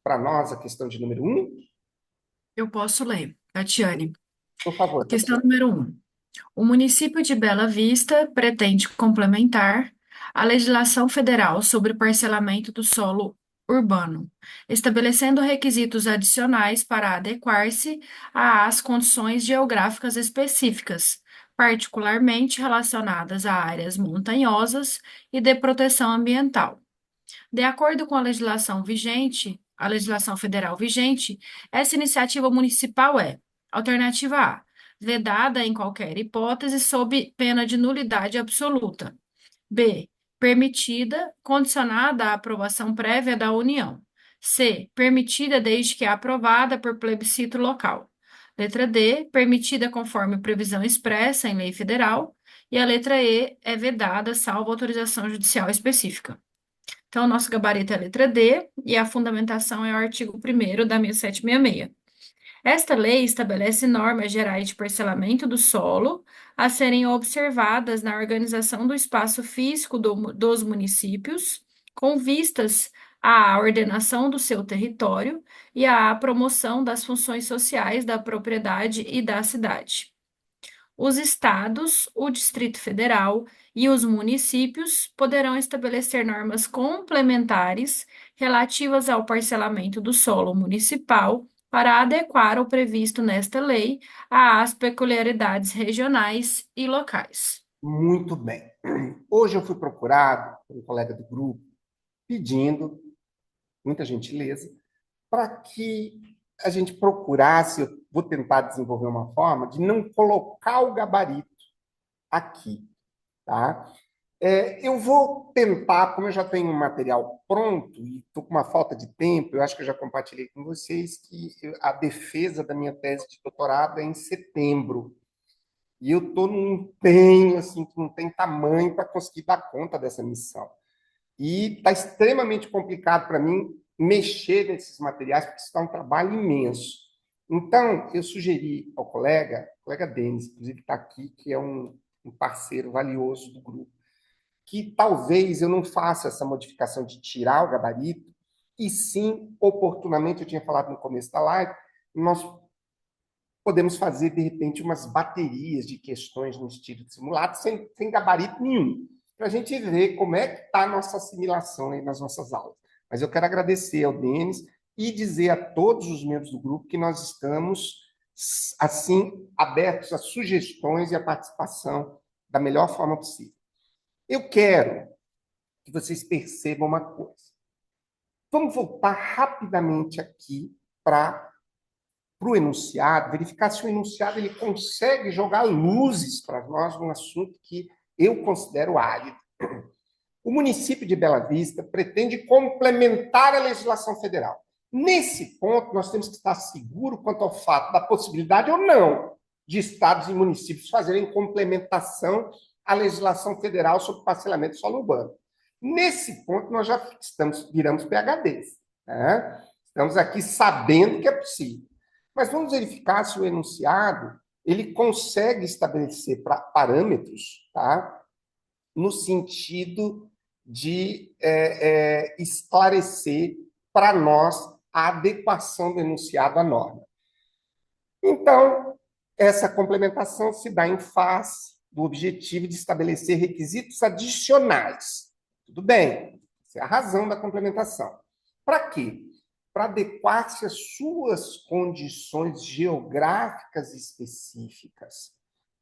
S1: para nós a questão de número 1?
S4: Eu posso ler, Tatiane.
S1: Por favor,
S4: Questão
S1: Tatiana.
S4: número 1. O município de Bela Vista pretende complementar a legislação federal sobre parcelamento do solo urbano, estabelecendo requisitos adicionais para adequar-se às condições geográficas específicas, particularmente relacionadas a áreas montanhosas e de proteção ambiental. De acordo com a legislação federal vigente, essa iniciativa municipal é: alternativa A, vedada em qualquer hipótese sob pena de nulidade absoluta. B, permitida, condicionada à aprovação prévia da União. C, permitida desde que aprovada por plebiscito local. Letra D, permitida conforme previsão expressa em lei federal. E a letra E é vedada, salvo autorização judicial específica. Então, o nosso gabarito é a letra D e a fundamentação é o artigo 1º da 1766. Esta lei estabelece normas gerais de parcelamento do solo a serem observadas na organização do espaço físico dos municípios, com vistas à ordenação do seu território e à promoção das funções sociais da propriedade e da cidade. Os estados, o Distrito Federal e os municípios poderão estabelecer normas complementares relativas ao parcelamento do solo municipal para adequar o previsto nesta lei às peculiaridades regionais e locais.
S1: Muito bem. Hoje eu fui procurado por um colega do grupo pedindo, muita gentileza, para que a gente procurasse, eu vou tentar desenvolver uma forma de não colocar o gabarito aqui, tá? Eu vou tentar, como eu já tenho um material pronto e estou com uma falta de tempo, eu acho que eu já compartilhei com vocês que a defesa da minha tese de doutorado é em setembro. E eu estou num empenho assim, que não tem tamanho para conseguir dar conta dessa missão. E está extremamente complicado para mim mexer nesses materiais, porque isso dá um trabalho imenso. Então, eu sugeri ao colega Denis, inclusive está aqui, que é um parceiro valioso do grupo, que talvez eu não faça essa modificação de tirar o gabarito, e sim, oportunamente, eu tinha falado no começo da live, nós podemos fazer, de repente, umas baterias de questões no estilo de simulado, sem gabarito nenhum, para a gente ver como é que está a nossa assimilação aí nas nossas aulas. Mas eu quero agradecer ao Denis e dizer a todos os membros do grupo que nós estamos, assim, abertos a sugestões e a participação da melhor forma possível. Eu quero que vocês percebam uma coisa. Vamos voltar rapidamente aqui para o enunciado, verificar se o enunciado ele consegue jogar luzes para nós num assunto que eu considero árido. O município de Bela Vista pretende complementar a legislação federal. Nesse ponto, nós temos que estar seguros quanto ao fato da possibilidade ou não de estados e municípios fazerem complementação à legislação federal sobre parcelamento de solo urbano. Nesse ponto, nós já viramos PhDs. Né? Estamos aqui sabendo que é possível. Mas vamos verificar se o enunciado ele consegue estabelecer parâmetros, tá? No sentido de esclarecer para nós a adequação do enunciado à norma. Então, essa complementação se dá em face do objetivo de estabelecer requisitos adicionais. Tudo bem, essa é a razão da complementação. Para quê? Para adequar-se às suas condições geográficas específicas,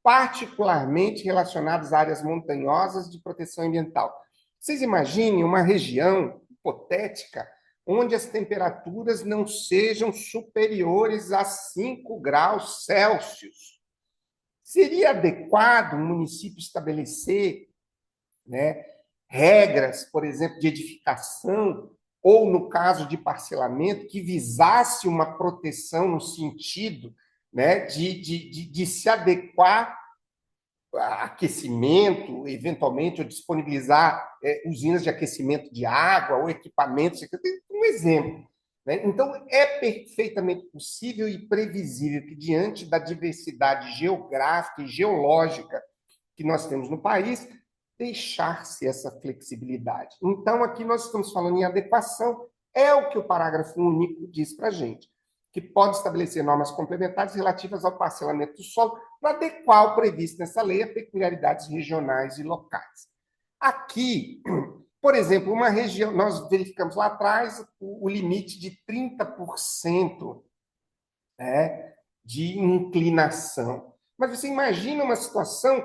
S1: particularmente relacionadas a áreas montanhosas de proteção ambiental. Vocês imaginem uma região hipotética onde as temperaturas não sejam superiores a 5 graus Celsius. Seria adequado um município estabelecer, né, regras, por exemplo, de edificação, ou, no caso de parcelamento, que visasse uma proteção no sentido, né, de se adequar a aquecimento, eventualmente, ou disponibilizar usinas de aquecimento de água ou equipamentos, um exemplo. Né? Então, é perfeitamente possível e previsível que, diante da diversidade geográfica e geológica que nós temos no país, deixar-se essa flexibilidade. Então, aqui nós estamos falando em adequação, é o que o parágrafo único diz para a gente, que pode estabelecer normas complementares relativas ao parcelamento do solo para adequar o previsto nessa lei a peculiaridades regionais e locais. Aqui, por exemplo, uma região, nós verificamos lá atrás o limite de 30%, né, de inclinação. Mas você imagina uma situação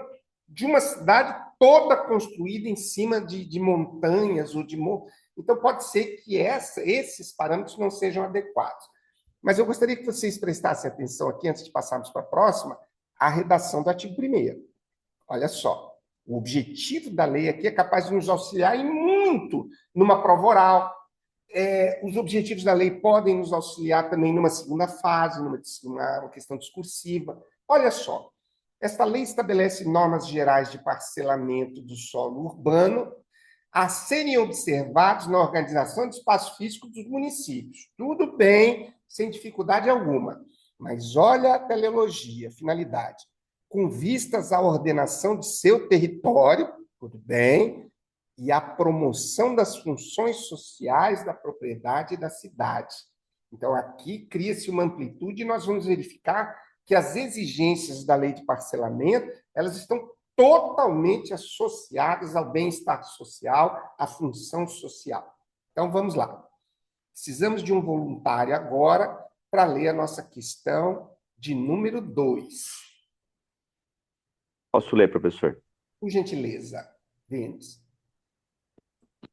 S1: de uma cidade toda construída em cima de montanhas ou de morros. Então, pode ser que esses parâmetros não sejam adequados. Mas eu gostaria que vocês prestassem atenção aqui, antes de passarmos para a próxima, a redação do artigo 1º. Olha só, o objetivo da lei aqui é capaz de nos auxiliar em muito numa prova oral. Os objetivos da lei podem nos auxiliar também numa segunda fase, numa questão discursiva. Olha só, esta lei estabelece normas gerais de parcelamento do solo urbano a serem observados na organização de espaço físico dos municípios. Tudo bem, sem dificuldade alguma. Mas olha a teleologia, finalidade. Com vistas à ordenação de seu território, tudo bem, e à promoção das funções sociais da propriedade e da cidade. Então, aqui cria-se uma amplitude e nós vamos verificar que as exigências da lei de parcelamento, elas estão totalmente associadas ao bem-estar social, à função social. Então, vamos lá. Precisamos de um voluntário agora para ler a nossa questão de número 2.
S2: Posso ler, professor?
S1: Por gentileza, Denis.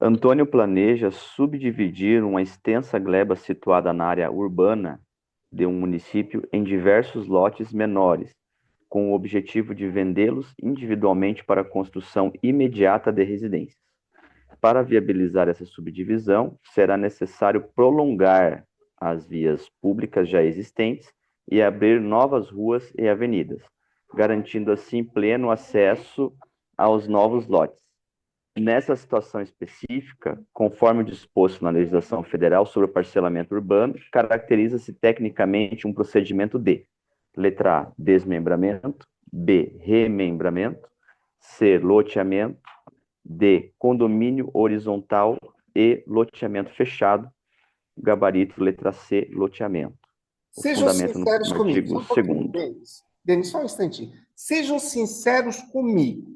S2: Antônio planeja subdividir uma extensa gleba situada na área urbana de um município em diversos lotes menores, com o objetivo de vendê-los individualmente para a construção imediata de residências. Para viabilizar essa subdivisão, será necessário prolongar as vias públicas já existentes e abrir novas ruas e avenidas, garantindo assim pleno acesso aos novos lotes. Nessa situação específica, conforme o disposto na legislação federal sobre o parcelamento urbano, caracteriza-se tecnicamente um procedimento de: letra A, desmembramento; B, remembramento; C, loteamento; D, condomínio horizontal; e loteamento fechado. Gabarito, letra C, loteamento. O
S1: Sejam
S2: fundamento
S1: sinceros
S2: no
S1: comigo.
S2: artigo
S1: Só um pouquinho,
S2: 2º.
S1: Denis, só um instantinho. Sejam sinceros comigo.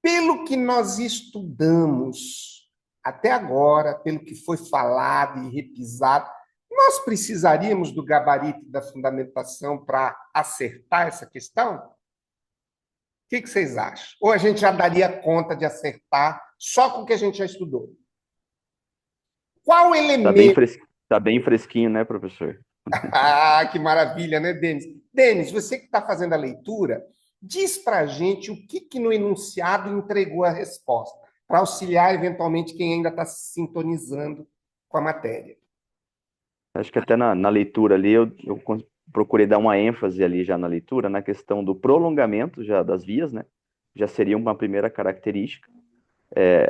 S1: Pelo que nós estudamos até agora, pelo que foi falado e repisado, nós precisaríamos do gabarito da fundamentação para acertar essa questão? O que vocês acham? Ou a gente já daria conta de acertar só com o que a gente já estudou? Qual elemento...
S2: Tá bem fresquinho, né, professor?
S1: Ah, que maravilha, né, Denis? Denis, você que está fazendo a leitura, diz para a gente o que no enunciado entregou a resposta, para auxiliar, eventualmente, quem ainda está se sintonizando com a matéria.
S2: Acho que até na leitura ali, eu procurei dar uma ênfase ali já na leitura, na questão do prolongamento já das vias, né? Já seria uma primeira característica.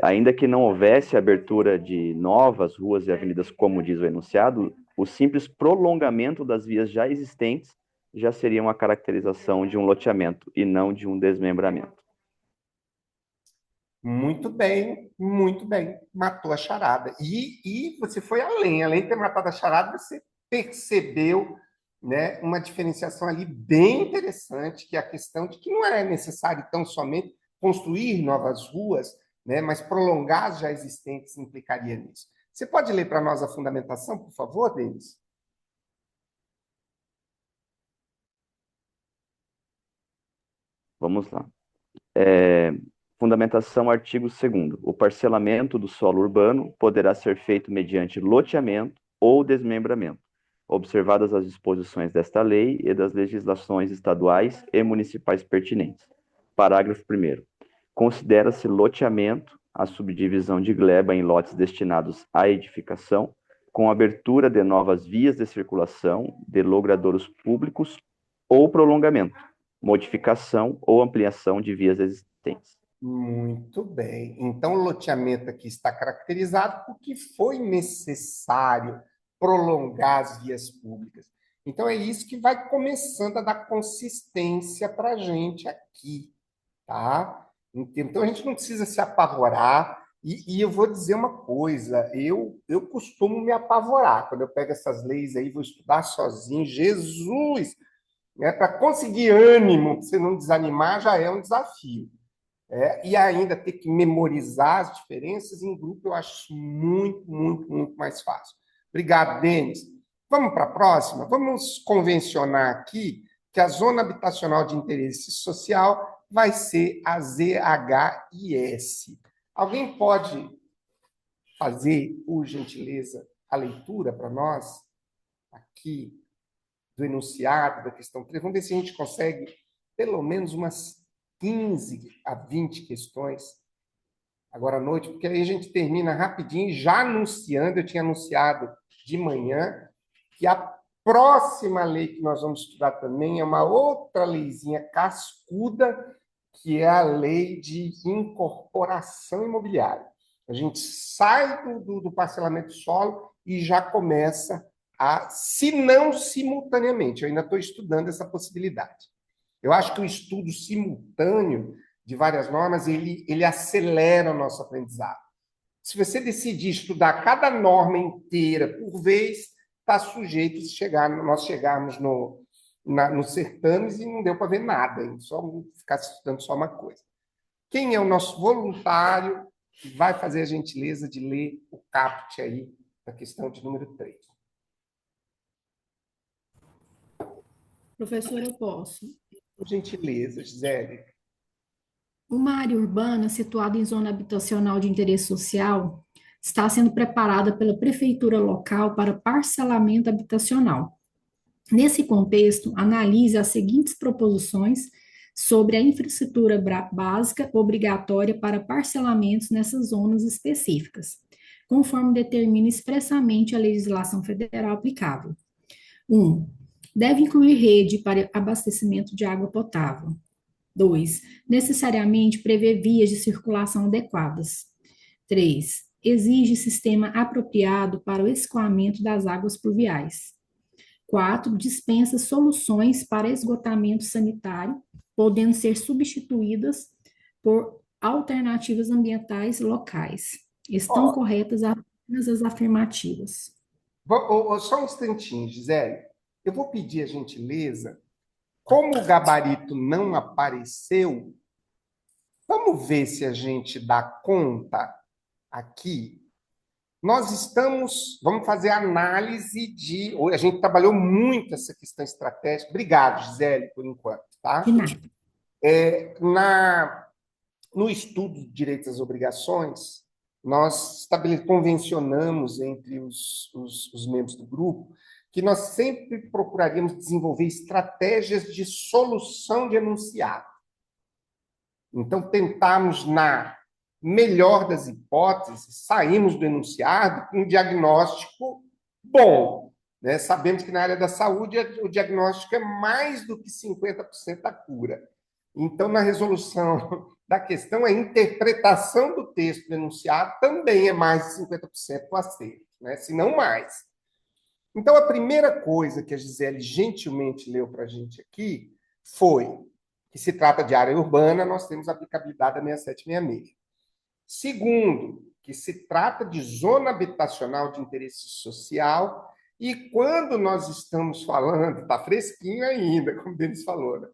S2: Ainda que não houvesse abertura de novas ruas e avenidas, como diz o enunciado, o simples prolongamento das vias já existentes já seria uma caracterização de um loteamento e não de um desmembramento.
S1: Muito bem, muito bem. Matou a charada. E você foi além de ter matado a charada, você percebeu né, uma diferenciação ali bem interessante, que é a questão de que não é necessário tão somente construir novas ruas, né, mas prolongar as já existentes implicaria nisso. Você pode ler para nós a fundamentação, por favor, Denis?
S2: Vamos lá. Fundamentação, artigo 2º. O parcelamento do solo urbano poderá ser feito mediante loteamento ou desmembramento, observadas as disposições desta lei e das legislações estaduais e municipais pertinentes. Parágrafo 1º. Considera-se loteamento a subdivisão de gleba em lotes destinados à edificação, com abertura de novas vias de circulação, de logradouros públicos ou prolongamento, modificação ou ampliação de vias existentes.
S1: Muito bem. Então, o loteamento aqui está caracterizado porque foi necessário prolongar as vias públicas. Então, é isso que vai começando a dar consistência para a gente aqui, tá? Então, a gente não precisa se apavorar. E eu vou dizer uma coisa, eu costumo me apavorar quando eu pego essas leis aí, vou estudar sozinho. Jesus! Né? Para conseguir ânimo, para você não desanimar, já é um desafio. E ainda ter que memorizar as diferenças em grupo, eu acho muito, muito, muito mais fácil. Obrigado, Denis. Vamos para a próxima? Vamos convencionar aqui que a zona habitacional de interesse social vai ser a ZHIS. Alguém pode fazer, por gentileza, a leitura para nós, aqui, do enunciado da questão 3? Vamos ver se a gente consegue, pelo menos, umas 15 a 20 questões agora à noite, porque aí a gente termina rapidinho, já anunciando, eu tinha anunciado de manhã, que a próxima lei que nós vamos estudar também é uma outra leizinha cascuda, que é a lei de incorporação imobiliária. A gente sai do parcelamento do solo e já começa se não simultaneamente, eu ainda estou estudando essa possibilidade. Eu acho que o estudo simultâneo de várias normas, ele acelera o nosso aprendizado. Se você decidir estudar cada norma inteira por vez, está sujeito a nós chegarmos no certames e não deu para ver nada, só ficar estudando só uma coisa. Quem é o nosso voluntário que vai fazer a gentileza de ler o caput aí da questão de número 3?
S5: Professor, eu posso.
S1: Por gentileza, Gisele.
S5: Uma área urbana situada em zona habitacional de interesse social está sendo preparada pela prefeitura local para parcelamento habitacional. Nesse contexto, analise as seguintes proposições sobre a infraestrutura básica obrigatória para parcelamentos nessas zonas específicas, conforme determina expressamente a legislação federal aplicável. 1. Deve incluir rede para abastecimento de água potável. 2. Necessariamente prever vias de circulação adequadas. 3. Exige sistema apropriado para o escoamento das águas pluviais. 4. Dispensa soluções para esgotamento sanitário, podendo ser substituídas por alternativas ambientais locais. Estão corretas apenas as afirmativas.
S1: Só um instantinho, Gisele. Eu vou pedir a gentileza, como o gabarito não apareceu, vamos ver se a gente dá conta aqui. Vamos fazer análise a gente trabalhou muito essa questão estratégica. Obrigado, Gisele, por enquanto, tá?
S5: De nada.
S1: No estudo de direitos e obrigações, nós convencionamos entre os membros do grupo que nós sempre procuraríamos desenvolver estratégias de solução de enunciado. Então, tentamos, na melhor das hipóteses, saímos do enunciado com um diagnóstico bom. Né? Sabemos que na área da saúde o diagnóstico é mais do que 50% da cura. Então, na resolução da questão, a interpretação do texto do enunciado também é mais de 50% do acerto, né? Se não mais. Então, a primeira coisa que a Gisele gentilmente leu para a gente aqui foi que se trata de área urbana, nós temos a aplicabilidade da 6766. Segundo, que se trata de zona habitacional de interesse social E quando nós estamos falando, está fresquinho ainda, como o Denis falou, né?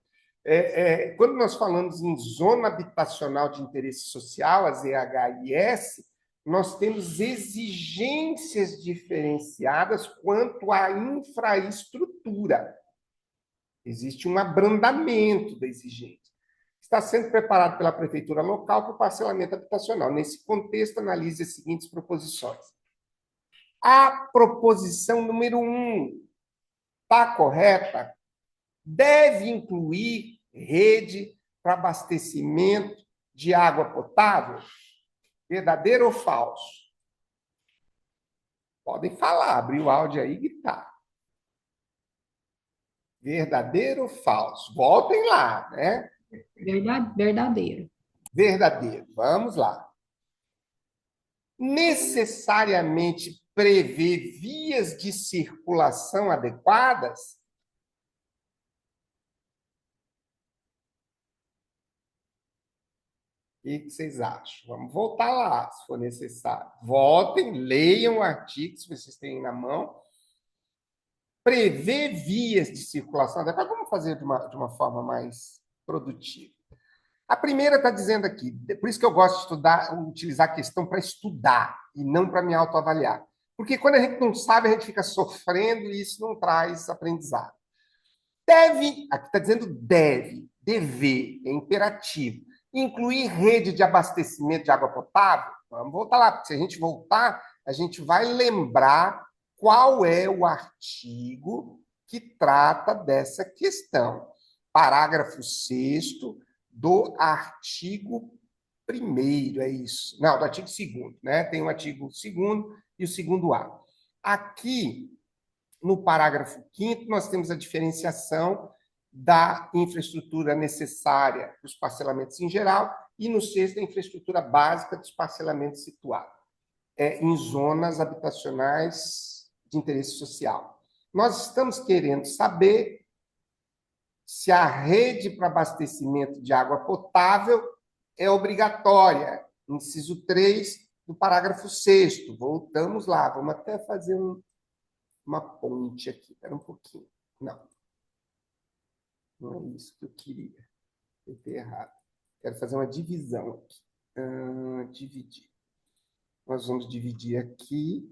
S1: Quando nós falamos em zona habitacional de interesse social, a ZHIS, nós temos exigências diferenciadas quanto à infraestrutura. Existe um abrandamento da exigência. Está sendo preparado pela prefeitura local para o parcelamento habitacional. Nesse contexto, analise as seguintes proposições. A proposição número 1 está correta? Deve incluir rede para abastecimento de água potável? Verdadeiro ou falso? Podem falar, abrir o áudio aí e gritar. Verdadeiro ou falso? Voltem lá, né?
S5: Verdadeiro.
S1: Verdadeiro. Vamos lá. Necessariamente prever vias de circulação adequadas? O que vocês acham? Vamos voltar lá, se for necessário. Voltem, leiam o artigo, se vocês têm na mão. Prever vias de circulação adequada. Vamos fazer de uma forma mais produtiva. A primeira está dizendo aqui, por isso que eu gosto de estudar, utilizar a questão para estudar e não para me autoavaliar. Porque quando a gente não sabe, a gente fica sofrendo e isso não traz aprendizado. Deve, aqui está dizendo deve, dever, é imperativo. Incluir rede de abastecimento de água potável? Vamos voltar lá, porque se a gente voltar, a gente vai lembrar qual é o artigo que trata dessa questão. Parágrafo 6º do artigo 1º, é isso. Não, do artigo 2º, né? Tem o artigo 2º e o 2º-A. Aqui, no parágrafo 5º, nós temos a diferenciação da infraestrutura necessária para os parcelamentos em geral e no 6º, a infraestrutura básica dos parcelamentos situados em zonas habitacionais de interesse social. Nós estamos querendo saber se a rede para abastecimento de água potável é obrigatória. Inciso 3 do parágrafo 6º. Voltamos lá, vamos até fazer uma ponte aqui. Espera um pouquinho. Não é isso que eu queria. Tentei errado. Quero fazer uma divisão aqui. Dividir. Nós vamos dividir aqui.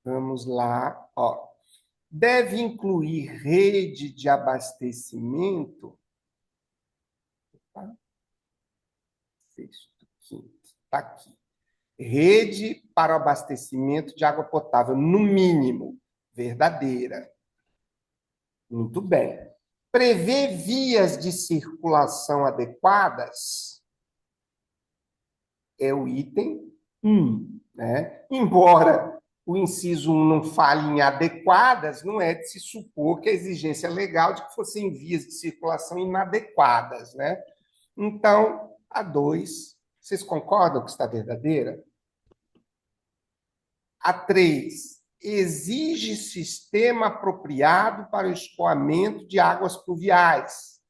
S1: Vamos lá. Ó. Deve incluir rede de abastecimento. Sexto, quinto. Está aqui. Rede para abastecimento de água potável, no mínimo, verdadeira. Muito bem. Prever vias de circulação adequadas é o item 1, né? Embora o inciso 1 não fale em adequadas, não é de se supor que a exigência legal de que fossem vias de circulação inadequadas, né? Então, a 2, vocês concordam que está verdadeira? A 3, exige sistema apropriado para o escoamento de águas pluviais.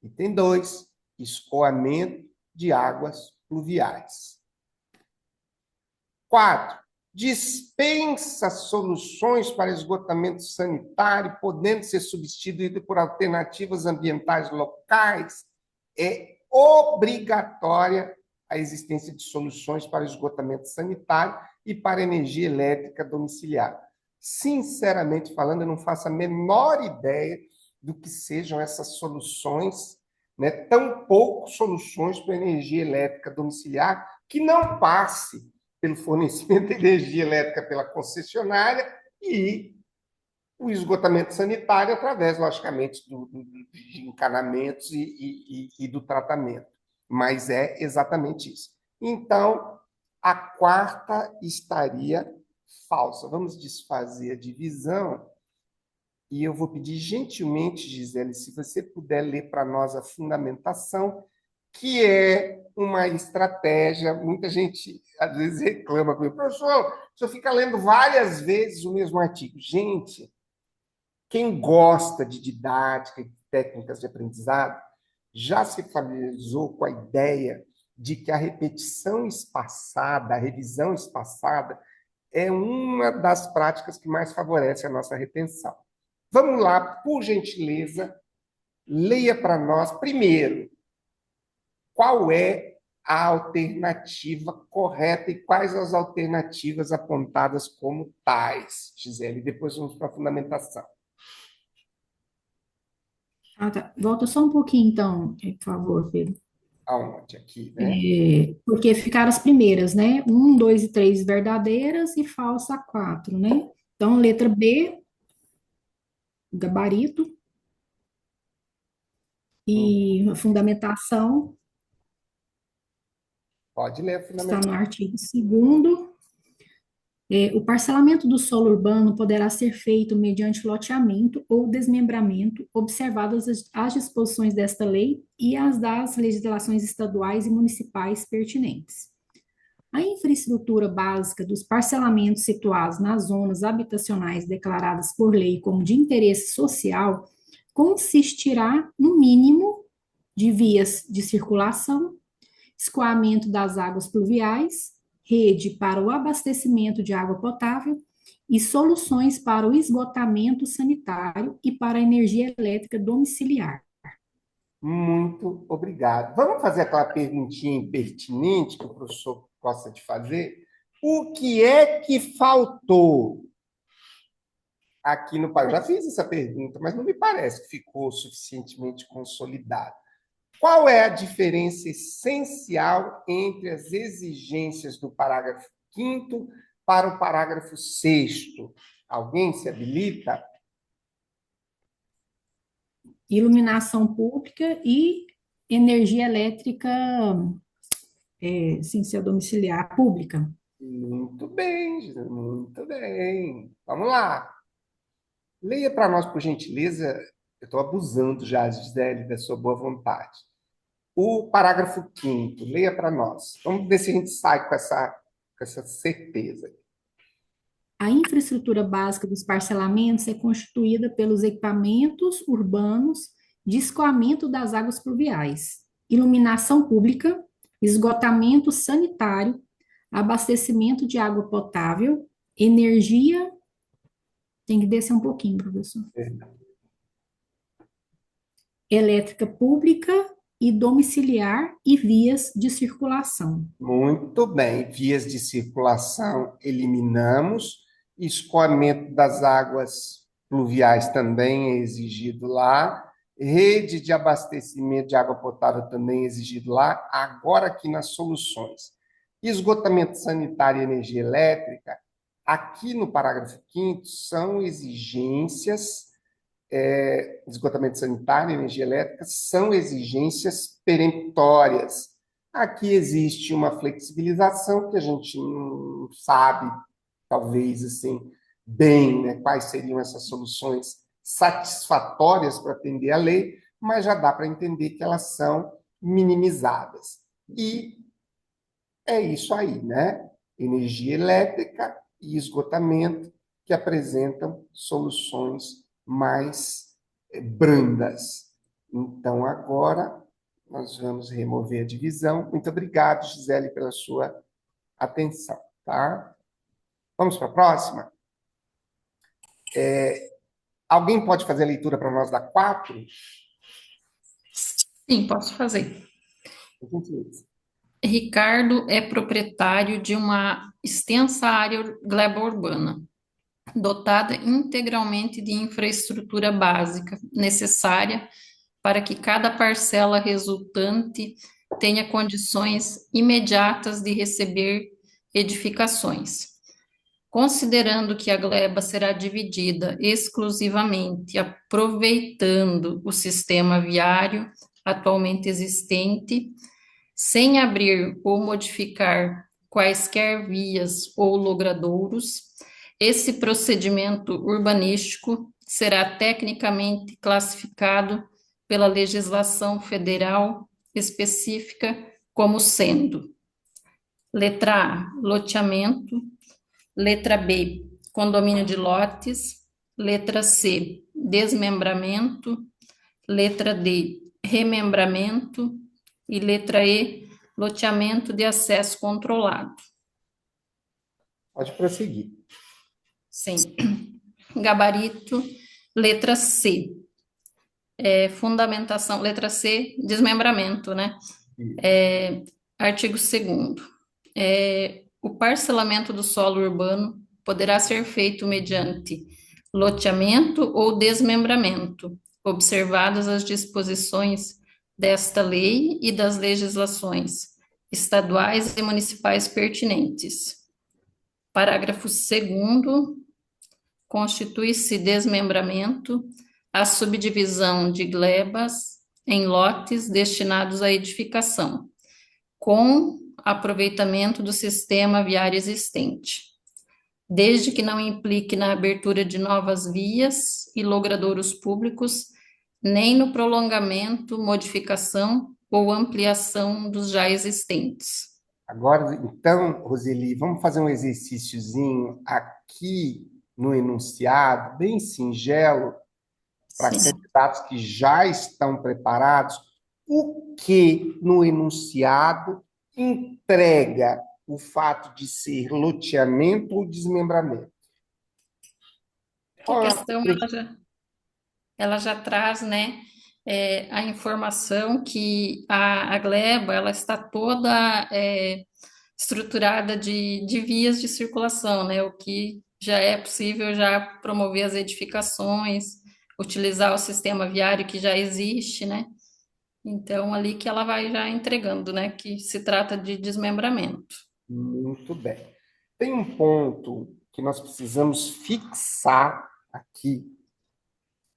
S1: Item 2, escoamento de águas pluviais. 4, dispensa soluções para esgotamento sanitário, podendo ser substituído por alternativas ambientais locais. É obrigatória a existência de soluções para esgotamento sanitário e para energia elétrica domiciliar. Sinceramente falando, eu não faço a menor ideia do que sejam essas soluções, né? Tampouco soluções para energia elétrica domiciliar que não passe pelo fornecimento de energia elétrica pela concessionária e o esgotamento sanitário através, logicamente, de encanamentos e do tratamento. Mas é exatamente isso. Então, a 4ª estaria falsa. Vamos desfazer a divisão e eu vou pedir gentilmente, Gisele, se você puder ler para nós a fundamentação, que é uma estratégia. Muita gente, às vezes, reclama comigo. Professor, o senhor fica lendo várias vezes o mesmo artigo. Gente, quem gosta de didática e técnicas de aprendizado já se familiarizou com a ideia de que a repetição espaçada, a revisão espaçada, é uma das práticas que mais favorece a nossa retenção. Vamos lá, por gentileza, leia para nós, primeiro, qual é a alternativa correta e quais as alternativas apontadas como tais, Gisele. Depois vamos para a fundamentação.
S5: Ah, tá. Volta só um pouquinho, então, por favor, Pedro.
S1: Aonde? Aqui, né?
S5: Porque ficaram as primeiras, né? 1, 2 e 3 verdadeiras e falsa 4, né? Então, letra B, gabarito, e a fundamentação
S1: Pode ler a
S5: está
S1: fundamentação.
S5: no artigo 2º. O parcelamento do solo urbano poderá ser feito mediante loteamento ou desmembramento, observadas as disposições desta lei e as das legislações estaduais e municipais pertinentes. A infraestrutura básica dos parcelamentos situados nas zonas habitacionais declaradas por lei como de interesse social consistirá, no mínimo, de vias de circulação, escoamento das águas pluviais, rede para o abastecimento de água potável e soluções para o esgotamento sanitário e para a energia elétrica domiciliar.
S1: Muito obrigado. Vamos fazer aquela perguntinha impertinente que o professor gosta de fazer? O que é que faltou aqui no Paraná? Eu já fiz essa pergunta, mas não me parece que ficou suficientemente consolidado. Qual é a diferença essencial entre as exigências do parágrafo 5º para o parágrafo 6º? Alguém se habilita?
S5: Iluminação pública e energia elétrica, sem ser domiciliar, pública.
S1: Muito bem, Gisele, muito bem. Vamos lá. Leia para nós, por gentileza. Eu estou abusando já, Gisele, da sua boa vontade. O parágrafo 5º, leia para nós. Vamos ver se a gente sai com essa certeza.
S5: A infraestrutura básica dos parcelamentos é constituída pelos equipamentos urbanos de escoamento das águas pluviais, iluminação pública, esgotamento sanitário, abastecimento de água potável, energia. Tem que descer um pouquinho, professor. Elétrica pública e domiciliar e vias de circulação.
S1: Muito bem. Vias de circulação eliminamos. Escoamento das águas pluviais também é exigido lá. Rede de abastecimento de água potável também é exigido lá. Agora aqui nas soluções. Esgotamento sanitário e energia elétrica, aqui no parágrafo 5º, são exigências, esgotamento sanitário e energia elétrica são exigências peremptórias. Aqui existe uma flexibilização que a gente não sabe, talvez, assim, bem, né, quais seriam essas soluções satisfatórias para atender a lei, mas já dá para entender que elas são minimizadas. E é isso aí, né? Energia elétrica e esgotamento que apresentam soluções mais brandas. Então, agora, nós vamos remover a divisão. Muito obrigado, Gisele, pela sua atenção, tá? Vamos para a próxima? Alguém pode fazer a leitura para nós da 4?
S6: Sim, posso fazer.
S1: Por gentileza.
S6: Ricardo é proprietário de uma extensa área gleba urbana, dotada integralmente de infraestrutura básica necessária para que cada parcela resultante tenha condições imediatas de receber edificações. Considerando que a gleba será dividida exclusivamente aproveitando o sistema viário atualmente existente, sem abrir ou modificar quaisquer vias ou logradouros, esse procedimento urbanístico será tecnicamente classificado pela legislação federal específica como sendo: letra A, loteamento; letra B, condomínio de lotes; letra C, desmembramento; letra D, remembramento; e letra E, loteamento de acesso controlado.
S1: Pode prosseguir.
S6: Sim. Gabarito, letra C. Fundamentação, letra C, desmembramento, né? Artigo 2º. O parcelamento do solo urbano poderá ser feito mediante loteamento ou desmembramento, observadas as disposições desta lei e das legislações estaduais e municipais pertinentes. Parágrafo 2º. Constitui-se desmembramento a subdivisão de glebas em lotes destinados à edificação, com aproveitamento do sistema viário existente, desde que não implique na abertura de novas vias e logradouros públicos, nem no prolongamento, modificação ou ampliação dos já existentes.
S1: Agora, então, Roseli, vamos fazer um exercíciozinho aqui no enunciado, bem singelo, para
S6: Sim.
S1: candidatos que já estão preparados. O que no enunciado entrega o fato de ser loteamento ou desmembramento?
S6: Que a questão ela já traz, né, a informação que a gleba ela está toda estruturada de vias de circulação, né, o que já é possível já promover as edificações, utilizar o sistema viário que já existe, né, então ali que ela vai já entregando, né, que se trata de desmembramento.
S1: Muito bem. Tem um ponto que nós precisamos fixar aqui,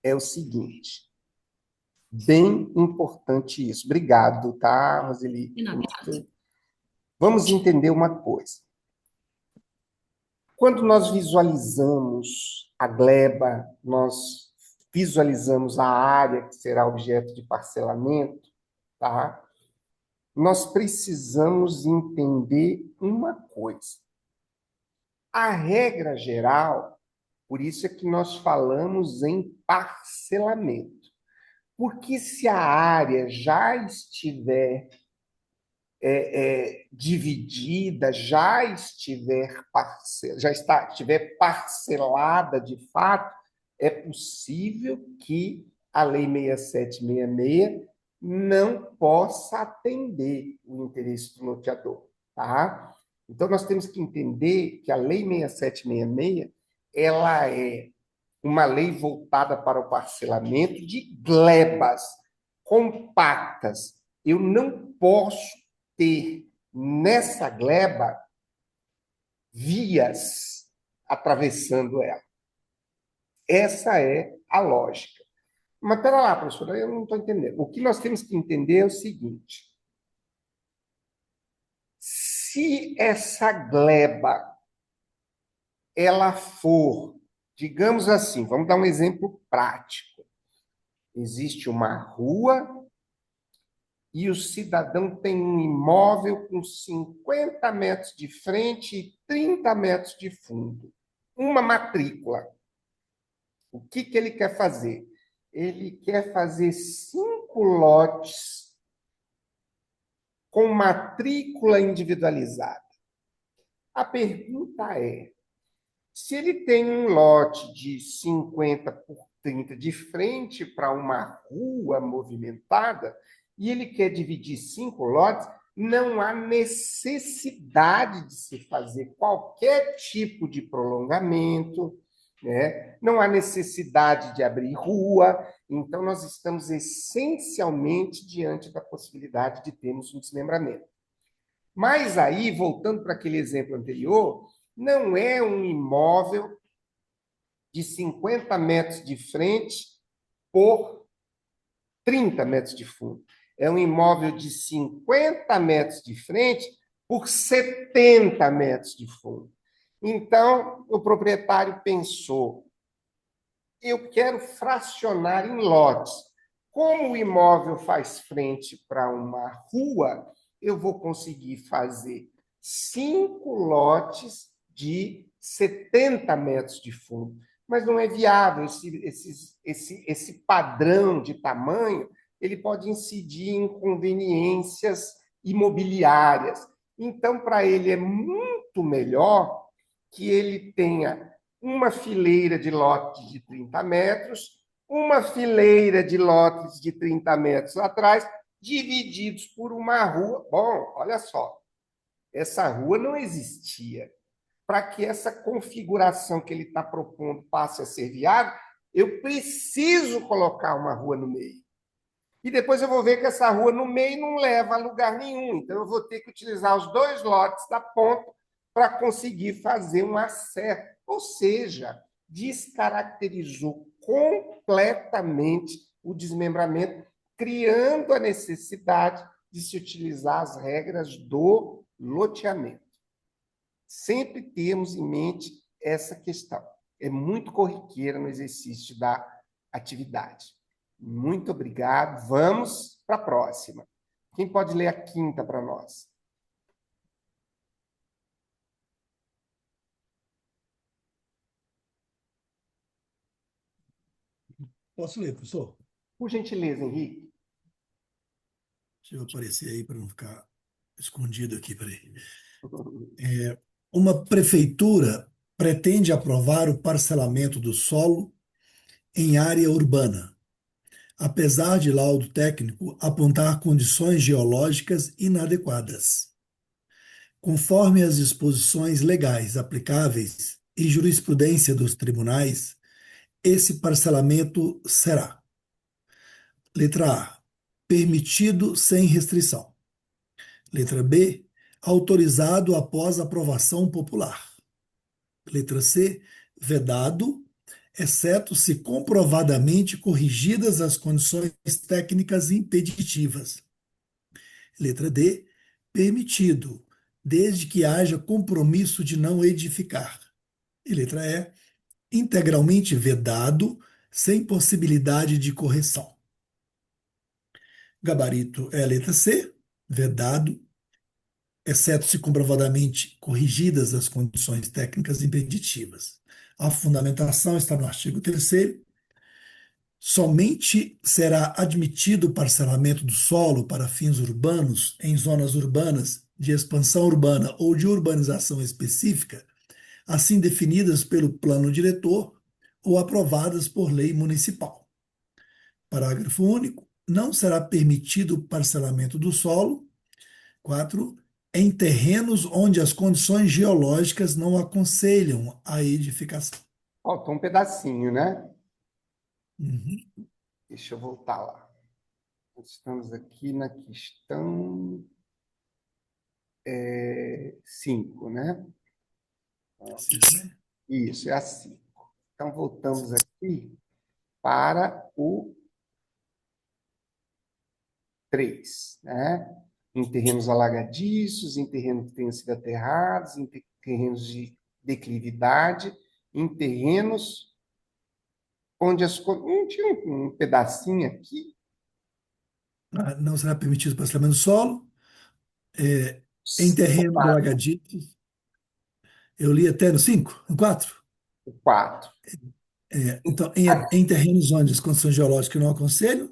S1: é o seguinte. Bem importante isso. Obrigado, tá, Roseli?
S6: De nada.
S1: Vamos entender uma coisa. Quando nós visualizamos a gleba, nós visualizamos a área que será objeto de parcelamento, tá? Nós precisamos entender uma coisa. A regra geral, por isso é que nós falamos em parcelamento. Porque se a área já estiver dividida, estiver parcelada de fato, é possível que a Lei 6766 não possa atender o interesse do loteador, tá? Então, nós temos que entender que a Lei 6766, ela é uma lei voltada para o parcelamento de glebas compactas. Eu não posso ter nessa gleba vias atravessando ela. Essa é a lógica. Mas pera lá, professora, eu não estou entendendo. O que nós temos que entender é o seguinte. Se essa gleba ela for, digamos assim, vamos dar um exemplo prático. Existe uma rua e o cidadão tem um imóvel com 50 metros de frente e 30 metros de fundo. Uma matrícula. O que ele quer fazer? Ele quer fazer 5 lotes com matrícula individualizada. A pergunta é, se ele tem um lote de 50 por 30 de frente para uma rua movimentada e ele quer dividir 5 lotes, não há necessidade de se fazer qualquer tipo de prolongamento, né? Não há necessidade de abrir rua, então nós estamos essencialmente diante da possibilidade de termos um desmembramento. Mas aí, voltando para aquele exemplo anterior, não é um imóvel de 50 metros de frente por 30 metros de fundo. É um imóvel de 50 metros de frente por 70 metros de fundo. Então, o proprietário pensou, eu quero fracionar em lotes. Como o imóvel faz frente para uma rua, eu vou conseguir fazer 5 lotes de 70 metros de fundo. Mas não é viável. Esse padrão de tamanho, ele pode incidir em inconveniências imobiliárias. Então, para ele é muito melhor que ele tenha uma fileira de lotes de 30 metros, uma fileira de lotes de 30 metros atrás, divididos por uma rua. Bom, olha só, essa rua não existia. Para que essa configuração que ele está propondo passe a ser viável, eu preciso colocar uma rua no meio. E depois eu vou ver que essa rua no meio não leva a lugar nenhum. Então, eu vou ter que utilizar os 2 lotes da ponta para conseguir fazer um acesso. Ou seja, descaracterizou completamente o desmembramento, criando a necessidade de se utilizar as regras do loteamento. Sempre temos em mente essa questão. É muito corriqueira no exercício da atividade. Muito obrigado. Vamos para a próxima. Quem pode ler a 5ª para nós?
S7: Posso ler, professor?
S1: Por gentileza, Henrique.
S7: Deixa eu aparecer aí para não ficar escondido aqui, peraí. Uma prefeitura pretende aprovar o parcelamento do solo em área urbana, apesar de laudo técnico apontar condições geológicas inadequadas. Conforme as disposições legais aplicáveis e jurisprudência dos tribunais, esse parcelamento será: letra A, permitido sem restrição. Letra B, autorizado após aprovação popular. Letra C, vedado, exceto se comprovadamente corrigidas as condições técnicas impeditivas. Letra D, permitido, desde que haja compromisso de não edificar. E letra E, integralmente vedado, sem possibilidade de correção. Gabarito é a letra C, vedado, exceto se comprovadamente corrigidas as condições técnicas impeditivas. A fundamentação está no artigo 3º. Somente será admitido o parcelamento do solo para fins urbanos em zonas urbanas de expansão urbana ou de urbanização específica, assim definidas pelo plano diretor ou aprovadas por lei municipal. Parágrafo único. Não será permitido o parcelamento do solo. 4. Em terrenos onde as condições geológicas não aconselham a edificação.
S1: Faltou um pedacinho, né?
S7: Uhum.
S1: Deixa eu voltar lá. Estamos aqui na questão 5, né?
S7: Sim, né?
S1: Isso, é a 5. Então, voltamos aqui para o 3, né? Em terrenos alagadiços, em terrenos que tenham sido aterrados, em terrenos de declividade, em terrenos onde as... Tinha um pedacinho aqui.
S7: Não será permitido o parcelamento do solo. Em terrenos alagadiços. Eu li até no 5, no 4.
S1: O 4.
S7: Então, em terrenos onde as condições geológicas não aconselham.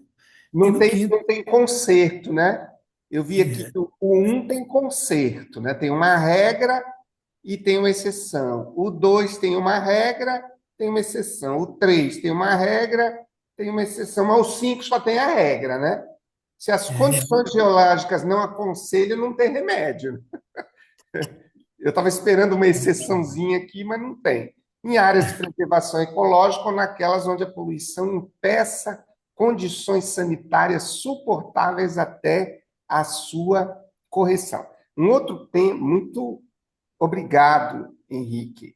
S7: E
S1: Não
S7: no
S1: tem,
S7: 5º,
S1: não tem conserto, né? Eu vi aqui que o 1 tem conserto, né? Tem uma regra e tem uma exceção. O 2 tem uma regra, tem uma exceção. O 3 tem uma regra, tem uma exceção. Mas o 5 só tem a regra, né? Se as condições geológicas não aconselham, não tem remédio. Eu estava esperando uma exceçãozinha aqui, mas não tem. Em áreas de preservação ecológica ou naquelas onde a poluição impeça condições sanitárias suportáveis até a sua correção. Um outro tema, muito obrigado, Henrique.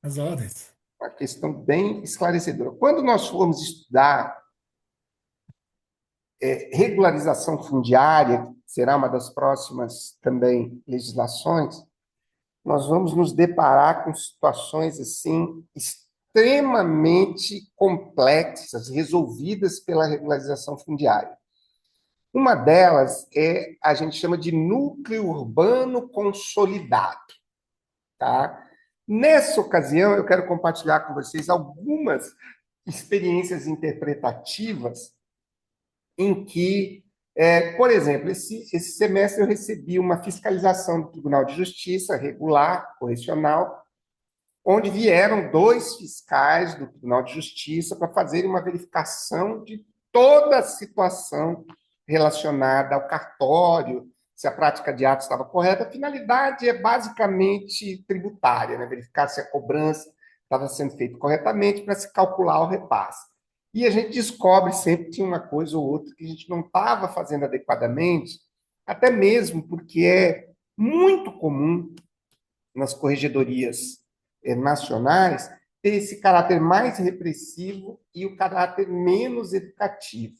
S7: as ordens.
S1: Uma questão bem esclarecedora. Quando nós formos estudar regularização fundiária, que será uma das próximas também legislações, nós vamos nos deparar com situações assim extremamente complexas, resolvidas pela regularização fundiária. Uma delas a gente chama de núcleo urbano consolidado, tá? Nessa ocasião, eu quero compartilhar com vocês algumas experiências interpretativas em que, por exemplo, esse semestre eu recebi uma fiscalização do Tribunal de Justiça regular, correcional, onde vieram 2 fiscais do Tribunal de Justiça para fazerem uma verificação de toda a situação relacionada ao cartório, se a prática de atos estava correta. A finalidade é basicamente tributária, né? Verificar se a cobrança estava sendo feita corretamente para se calcular o repasse. E a gente descobre sempre que tinha uma coisa ou outra que a gente não estava fazendo adequadamente, até mesmo porque é muito comum nas corregedorias nacionais ter esse caráter mais repressivo e o caráter menos educativo.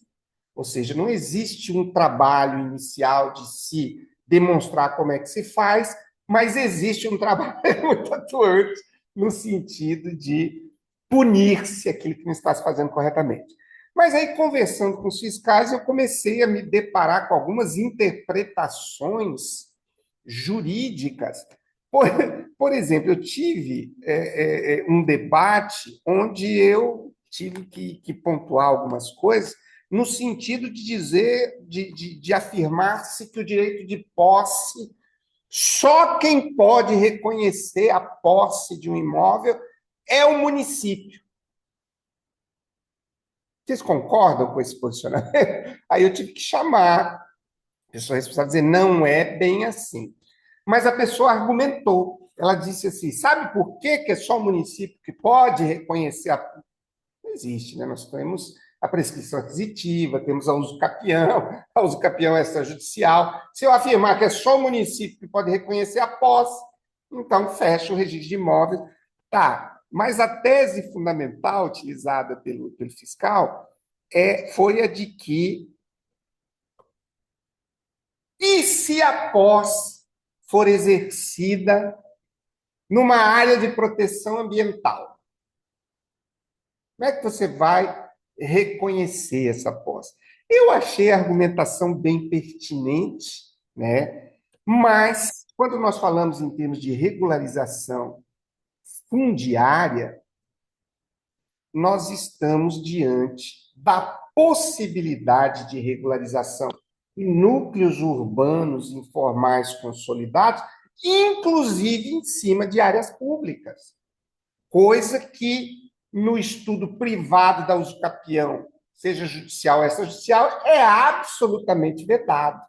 S1: Ou seja, não existe um trabalho inicial de se demonstrar como é que se faz, mas existe um trabalho muito atuante no sentido de punir-se aquilo que não está se fazendo corretamente. Mas aí, conversando com os fiscais, eu comecei a me deparar com algumas interpretações jurídicas. Por exemplo, eu tive um debate onde eu tive que pontuar algumas coisas no sentido de dizer, de afirmar-se que o direito de posse, só quem pode reconhecer a posse de um imóvel é o município. Vocês concordam com esse posicionamento? Aí eu tive que chamar a pessoa responsável e dizer, não é bem assim. Mas a pessoa argumentou. Ela disse assim, sabe por que é só o município que pode reconhecer a... Não existe, né? Nós temos a prescrição aquisitiva, temos a uso capião, a uso capião extrajudicial. Se eu afirmar que é só o município que pode reconhecer a posse, então fecha o registro de imóveis. Tá, mas a tese fundamental utilizada pelo fiscal foi a de que e se a posse for exercida numa área de proteção ambiental? Como é que você vai reconhecer essa posse? Eu achei a argumentação bem pertinente, né? Mas, quando nós falamos em termos de regularização fundiária, nós estamos diante da possibilidade de regularização em núcleos urbanos informais consolidados, inclusive em cima de áreas públicas, coisa que no estudo privado da usucapião, seja judicial ou extrajudicial, é absolutamente vedado.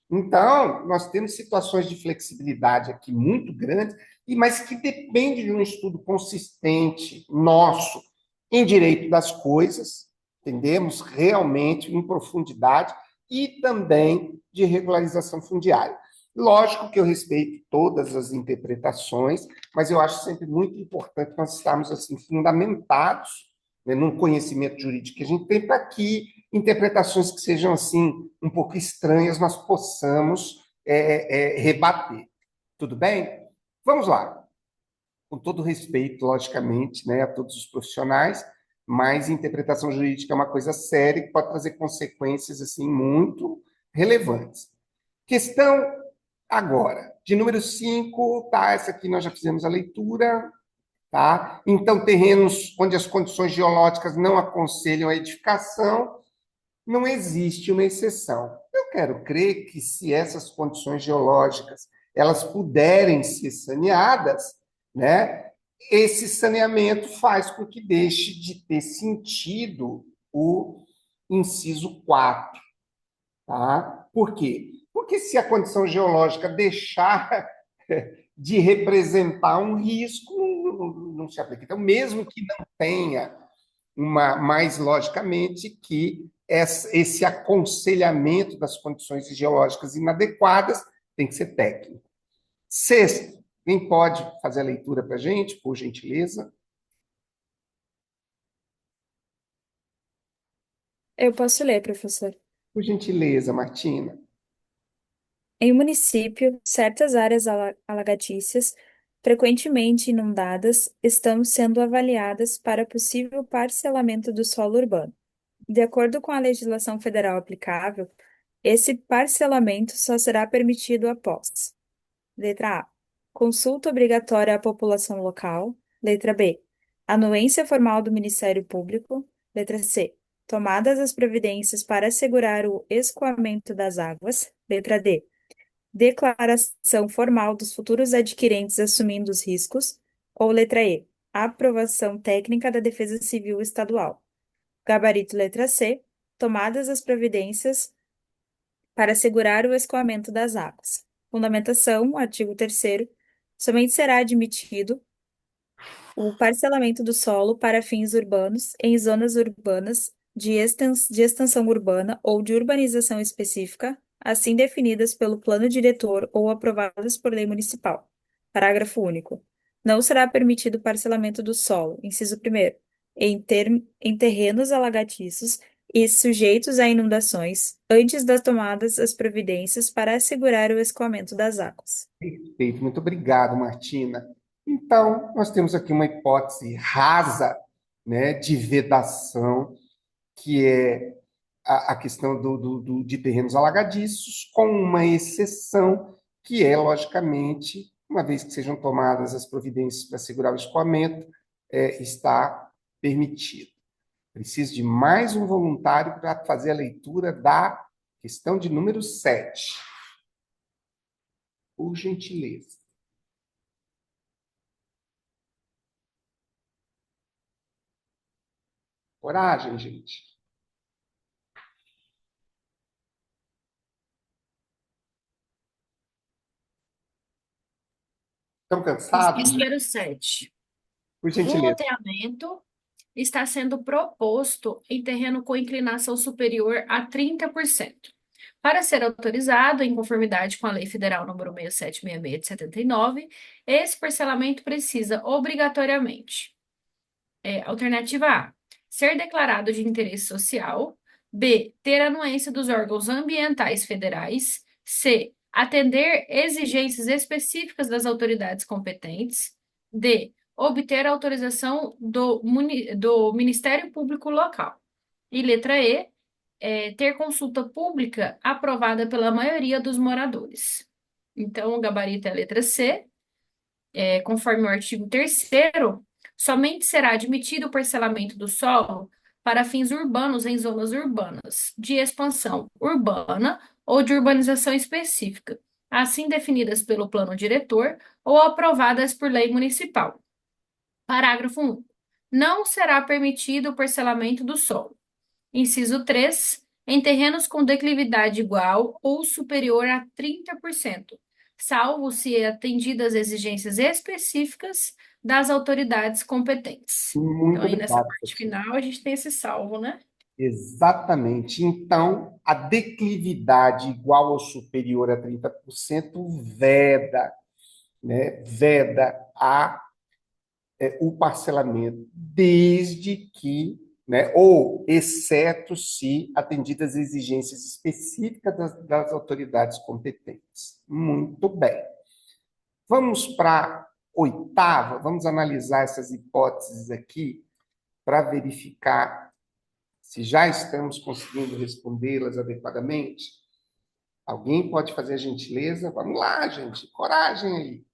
S1: Então, nós temos situações de flexibilidade aqui muito grandes, mas que depende de um estudo consistente nosso em direito das coisas, entendemos realmente em profundidade, e também de regularização fundiária. Lógico que eu respeito todas as interpretações, mas eu acho sempre muito importante nós estarmos assim fundamentados, né, num conhecimento jurídico que a gente tem, para que interpretações que sejam assim um pouco estranhas nós possamos rebater. Tudo bem? Vamos lá. Com todo respeito, logicamente, né, a todos os profissionais, mas interpretação jurídica é uma coisa séria que pode trazer consequências assim muito relevantes. Questão agora, de número 5, tá? Essa aqui nós já fizemos a leitura, tá? Então, terrenos onde as condições geológicas não aconselham a edificação, não existe uma exceção. Eu quero crer que se essas condições geológicas elas puderem ser saneadas, né, esse saneamento faz com que deixe de ter sentido o inciso 4. Tá? Por quê? Porque se a condição geológica deixar de representar um risco, não se aplica. Então, mesmo que não tenha mais logicamente que esse aconselhamento das condições geológicas inadequadas tem que ser técnico. Sexto, quem pode fazer a leitura para a gente, por gentileza?
S8: Eu posso ler, professor.
S1: Por gentileza, Martina.
S8: Em um município, certas áreas alagadícias, frequentemente inundadas, estão sendo avaliadas para possível parcelamento do solo urbano. De acordo com a legislação federal aplicável, esse parcelamento só será permitido após: letra A. Consulta obrigatória à população local. Letra B. Anuência formal do Ministério Público. Letra C. Tomadas as providências para assegurar o escoamento das águas. Letra D. Declaração formal dos futuros adquirentes assumindo os riscos. Ou letra E, aprovação técnica da Defesa Civil Estadual. Gabarito letra C, tomadas as providências para assegurar o escoamento das águas. Fundamentação, artigo 3º, somente será admitido o parcelamento do solo para fins urbanos em zonas urbanas de extensão urbana ou de urbanização específica, assim definidas pelo plano diretor ou aprovadas por lei municipal. Parágrafo único. Não será permitido parcelamento do solo, inciso 1º, em terrenos alagadiços e sujeitos a inundações, antes das tomadas as providências para assegurar o escoamento das águas.
S1: Perfeito, muito obrigado, Martina. Então, nós temos aqui uma hipótese rasa, né, de vedação, que é a questão de terrenos alagadiços, com uma exceção, que é, logicamente, uma vez que sejam tomadas as providências para assegurar o escoamento, está permitido. Preciso de mais um voluntário para fazer a leitura da questão de número 7. Por gentileza. Coragem, gente. Estão cansados?
S4: Número 7.
S1: Por
S4: O
S1: gentileza.
S4: loteamento está sendo proposto em terreno com inclinação superior a 30%. Para ser autorizado, em conformidade com a Lei Federal nº 6766 de 79, esse parcelamento precisa obrigatoriamente: alternativa A, ser declarado de interesse social; B, ter anuência dos órgãos ambientais federais; C, atender exigências específicas das autoridades competentes; D, obter autorização do Ministério Público local. E letra E, ter consulta pública aprovada pela maioria dos moradores. Então, o gabarito é a letra C. Conforme o artigo 3º, somente será admitido o parcelamento do solo para fins urbanos em zonas urbanas, de expansão urbana ou de urbanização específica, assim definidas pelo plano diretor ou aprovadas por lei municipal. Parágrafo 1. Não será permitido o parcelamento do solo. Inciso 3. Em terrenos com declividade igual ou superior a 30%, salvo se atendidas exigências específicas das autoridades competentes.
S1: Muito
S4: Então, aí nessa
S1: obrigado,
S4: parte
S1: professor.
S4: final, a gente tem esse salvo, né?
S1: Exatamente. Então, a declividade igual ou superior a 30% veda, né, veda o parcelamento, desde que, né, ou exceto se atendidas exigências específicas das autoridades competentes. Muito bem. Vamos para a 8ª, vamos analisar essas hipóteses aqui para verificar se já estamos conseguindo respondê-las adequadamente. Alguém pode fazer a gentileza? Vamos lá, gente, coragem aí.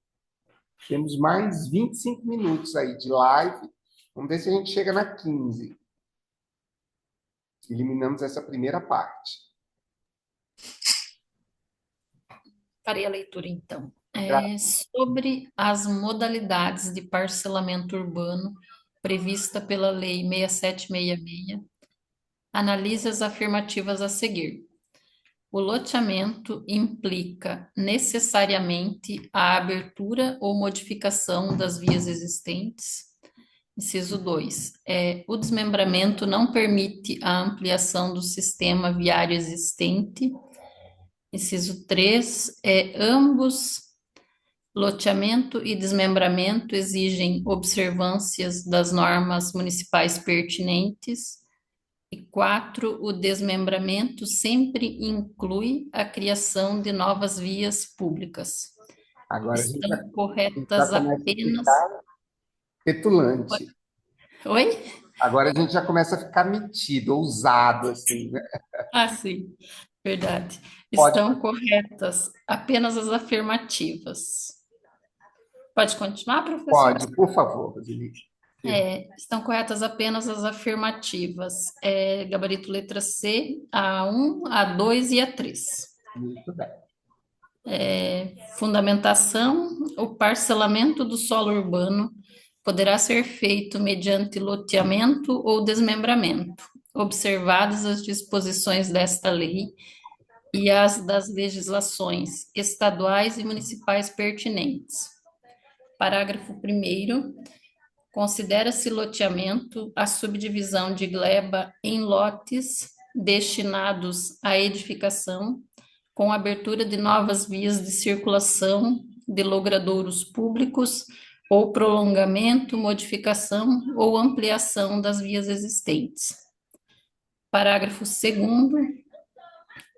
S1: Temos mais 25 minutos aí de live. Vamos ver se a gente chega na 15. Eliminamos essa primeira parte.
S6: Farei a leitura, então.
S1: Graças.
S6: Sobre as modalidades de parcelamento urbano prevista pela Lei 6766, analise as afirmativas a seguir. O loteamento implica necessariamente a abertura ou modificação das vias existentes. Inciso 2. O desmembramento não permite a ampliação do sistema viário existente. Inciso 3. Ambos, loteamento e desmembramento, exigem observâncias das normas municipais pertinentes. E 4. O desmembramento sempre inclui a criação de novas vias públicas.
S1: Agora a gente já
S6: Estão corretas
S1: começa a
S6: apenas...
S1: ficar petulante.
S6: Oi?
S1: Agora a gente já começa a ficar metido, ousado, assim, né?
S6: Ah, sim, verdade.
S1: Pode.
S6: Estão corretas apenas as afirmativas. Pode continuar, professor?
S1: Pode, por favor, Roseli.
S6: Estão corretas apenas as afirmativas. Gabarito letra C, a 1, a 2 e a 3.
S1: Muito bem.
S6: Fundamentação: o parcelamento do solo urbano poderá ser feito mediante loteamento ou desmembramento, observadas as disposições desta lei e as das legislações estaduais e municipais pertinentes. Parágrafo 1º. Considera-se loteamento a subdivisão de gleba em lotes destinados à edificação, com abertura de novas vias de circulação de logradouros públicos ou prolongamento, modificação ou ampliação das vias existentes. Parágrafo 2º.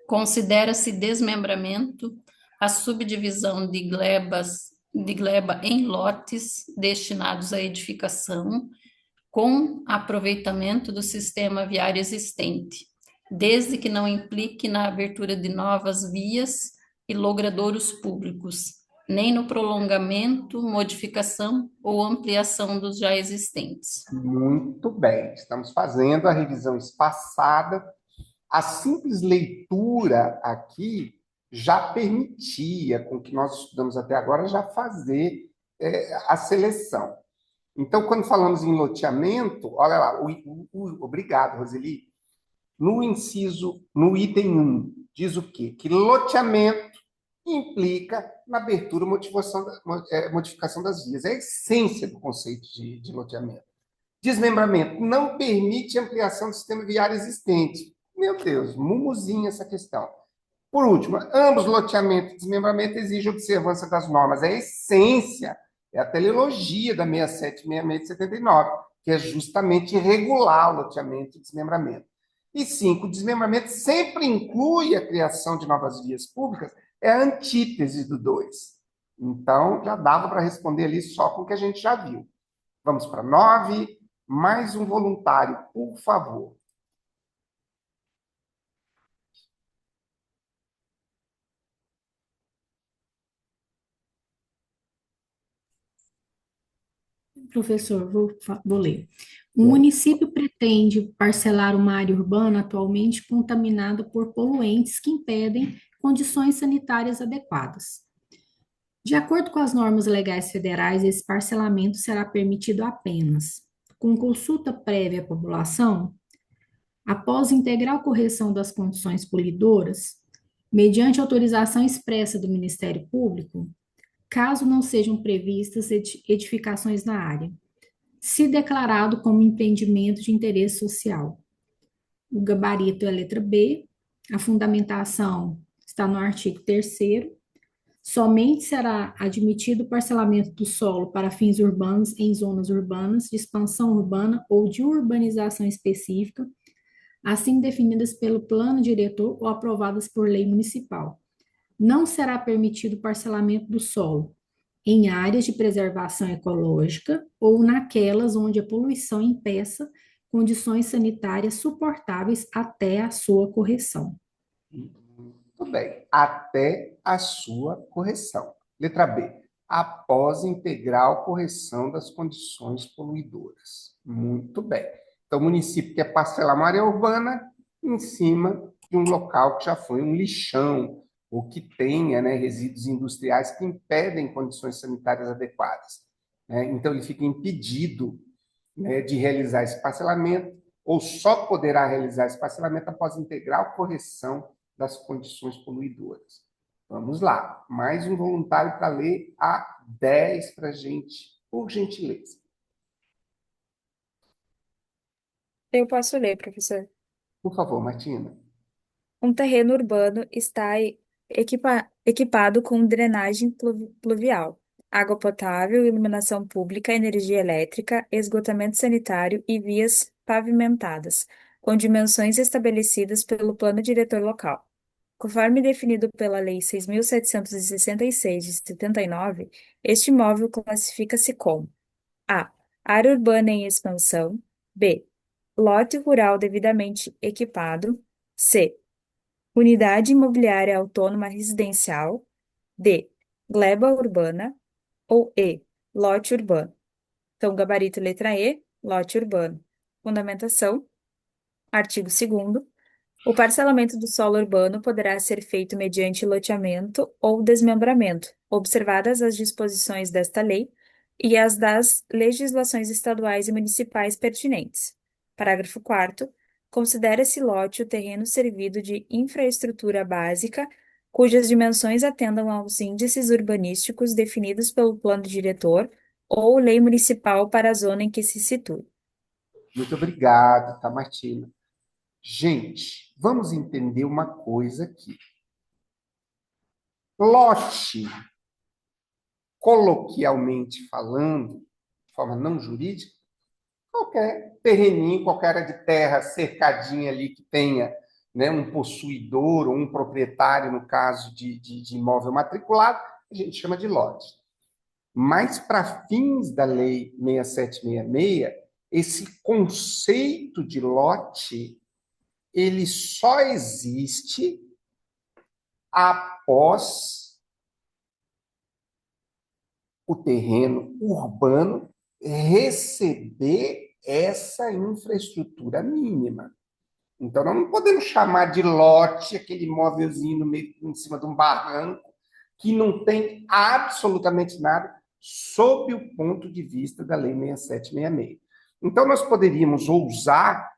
S6: Considera-se desmembramento a subdivisão de gleba em lotes destinados à edificação, com aproveitamento do sistema viário existente, desde que não implique na abertura de novas vias e logradouros públicos, nem no prolongamento, modificação ou ampliação dos já existentes.
S1: Muito bem, estamos fazendo a revisão espaçada. A simples leitura aqui já permitia, com o que nós estudamos até agora, já fazer a seleção. Então, quando falamos em loteamento, olha lá, obrigado, Roseli. No item 1, diz o quê? Que loteamento implica na abertura ou modificação das vias. É a essência do conceito de loteamento. Desmembramento não permite ampliação do sistema viário existente. Meu Deus, mumuzinha essa questão. Por último, ambos loteamento e desmembramento exigem observância das normas. É a essência, é a teleologia da 6766 de 79, que é justamente regular o loteamento e desmembramento. E 5, o desmembramento sempre inclui a criação de novas vias públicas, é a antítese do 2. Então, já dava para responder ali só com o que a gente já viu. Vamos para 9, mais um voluntário, por favor.
S5: Professor, vou ler. O município pretende parcelar uma área urbana atualmente contaminada por poluentes que impedem condições sanitárias adequadas. De acordo com as normas legais federais, esse parcelamento será permitido apenas com consulta prévia à população, após integral correção das condições poluidoras, mediante autorização expressa do Ministério Público, caso não sejam previstas edificações na área, se declarado como empreendimento de interesse social. O gabarito é a letra B, a fundamentação está no artigo 3º, somente será admitido o parcelamento do solo para fins urbanos em zonas urbanas, de expansão urbana ou de urbanização específica, assim definidas pelo plano diretor ou aprovadas por lei municipal. Não será permitido o parcelamento do solo em áreas de preservação ecológica ou naquelas onde a poluição impeça condições sanitárias suportáveis até a sua correção.
S1: Muito bem, até a sua correção. Letra B, após integral correção das condições poluidoras. Muito bem. Então, o município quer parcelar uma área urbana em cima de um local que já foi um lixão, ou que tenha resíduos industriais que impedem condições sanitárias adequadas. Então, ele fica impedido de realizar esse parcelamento, ou só poderá realizar esse parcelamento após integral correção das condições poluidoras. Vamos lá, mais um voluntário para ler a 10 para a gente, por gentileza.
S8: Eu posso ler, professor.
S1: Por favor, Martina.
S8: Um terreno urbano está equipado com drenagem pluvial, água potável, iluminação pública, energia elétrica, esgotamento sanitário e vias pavimentadas, com dimensões estabelecidas pelo plano diretor local. Conforme definido pela Lei 6.766 de 79, este imóvel classifica-se como A. Área urbana em expansão. B. Lote rural devidamente equipado. C. Unidade imobiliária autônoma residencial. D. Gleba urbana. Ou E. Lote urbano. Então, gabarito letra E, lote urbano. Fundamentação. Artigo 2º. O parcelamento do solo urbano poderá ser feito mediante loteamento ou desmembramento, observadas as disposições desta lei, e as das legislações estaduais e municipais pertinentes. Parágrafo 4º. Considera-se lote o terreno servido de infraestrutura básica, cujas dimensões atendam aos índices urbanísticos definidos pelo plano diretor ou lei municipal para a zona em que se situe.
S1: Muito obrigado, tá, Martina? Gente, vamos entender uma coisa aqui. Lote, coloquialmente falando, de forma não jurídica, qualquer terreninho, qualquer área de terra cercadinha ali que tenha, né, um possuidor ou um proprietário, no caso de imóvel matriculado, a gente chama de lote. Mas, para fins da Lei 6766, esse conceito de lote, ele só existe após o terreno urbano receber essa infraestrutura mínima. Então, nós não podemos chamar de lote aquele imóvelzinho no meio, em cima de um barranco que não tem absolutamente nada sob o ponto de vista da Lei 6766. Então, nós poderíamos ousar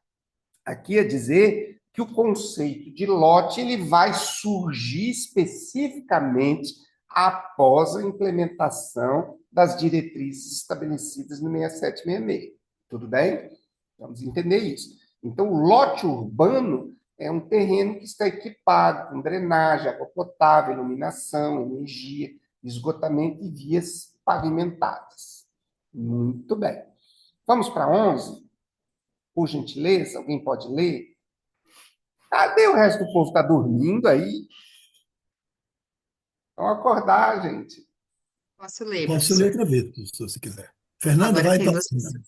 S1: aqui a dizer que o conceito de lote ele vai surgir especificamente após a implementação das diretrizes estabelecidas no 6766. Tudo bem? Vamos entender isso. Então, o lote urbano é um terreno que está equipado com drenagem, água potável, iluminação, energia, esgotamento e vias pavimentadas. Muito bem. Vamos para 11? Por gentileza, alguém pode ler? Cadê o resto do povo? Está dormindo aí? Vamos acordar, gente.
S9: Posso ler,
S7: Posso
S9: professor?
S7: ler outra vez, professor, se quiser. Fernanda,
S9: Agora
S7: vai
S9: que
S7: para
S9: vocês. Então,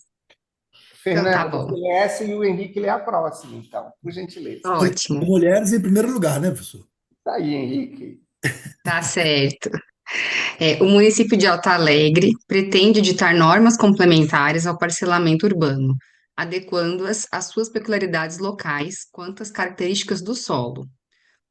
S1: Fernanda,
S9: tá bom.
S1: você lê essa e o Henrique lê a próxima, então, por gentileza.
S9: Ótimo.
S7: mulheres em primeiro lugar, né, professor?
S1: Tá aí, Henrique.
S9: Tá certo. O município de Alto Alegre pretende ditar normas complementares ao parcelamento urbano, adequando-as às suas peculiaridades locais quanto às características do solo.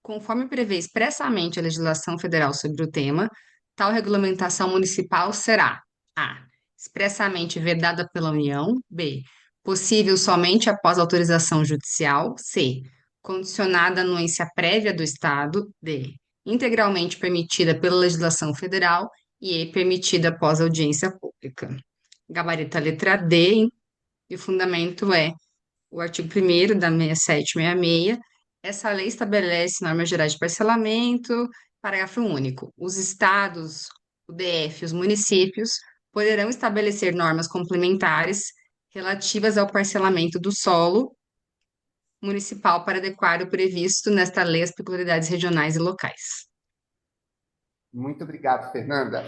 S9: Conforme prevê expressamente a legislação federal sobre o tema, tal regulamentação municipal será: A. Expressamente vedada pela União. B. Possível somente após autorização judicial. C. Condicionada à anuência prévia do Estado. D. Integralmente permitida pela legislação federal. E E. Permitida após audiência pública. Gabarito a letra D, e o fundamento é o artigo 1º da 6766. Essa lei estabelece normas gerais de parcelamento, parágrafo único. Os estados, o DF e os municípios poderão estabelecer normas complementares relativas ao parcelamento do solo municipal para adequar o previsto nesta lei às peculiaridades regionais e locais.
S1: Muito obrigado, Fernanda.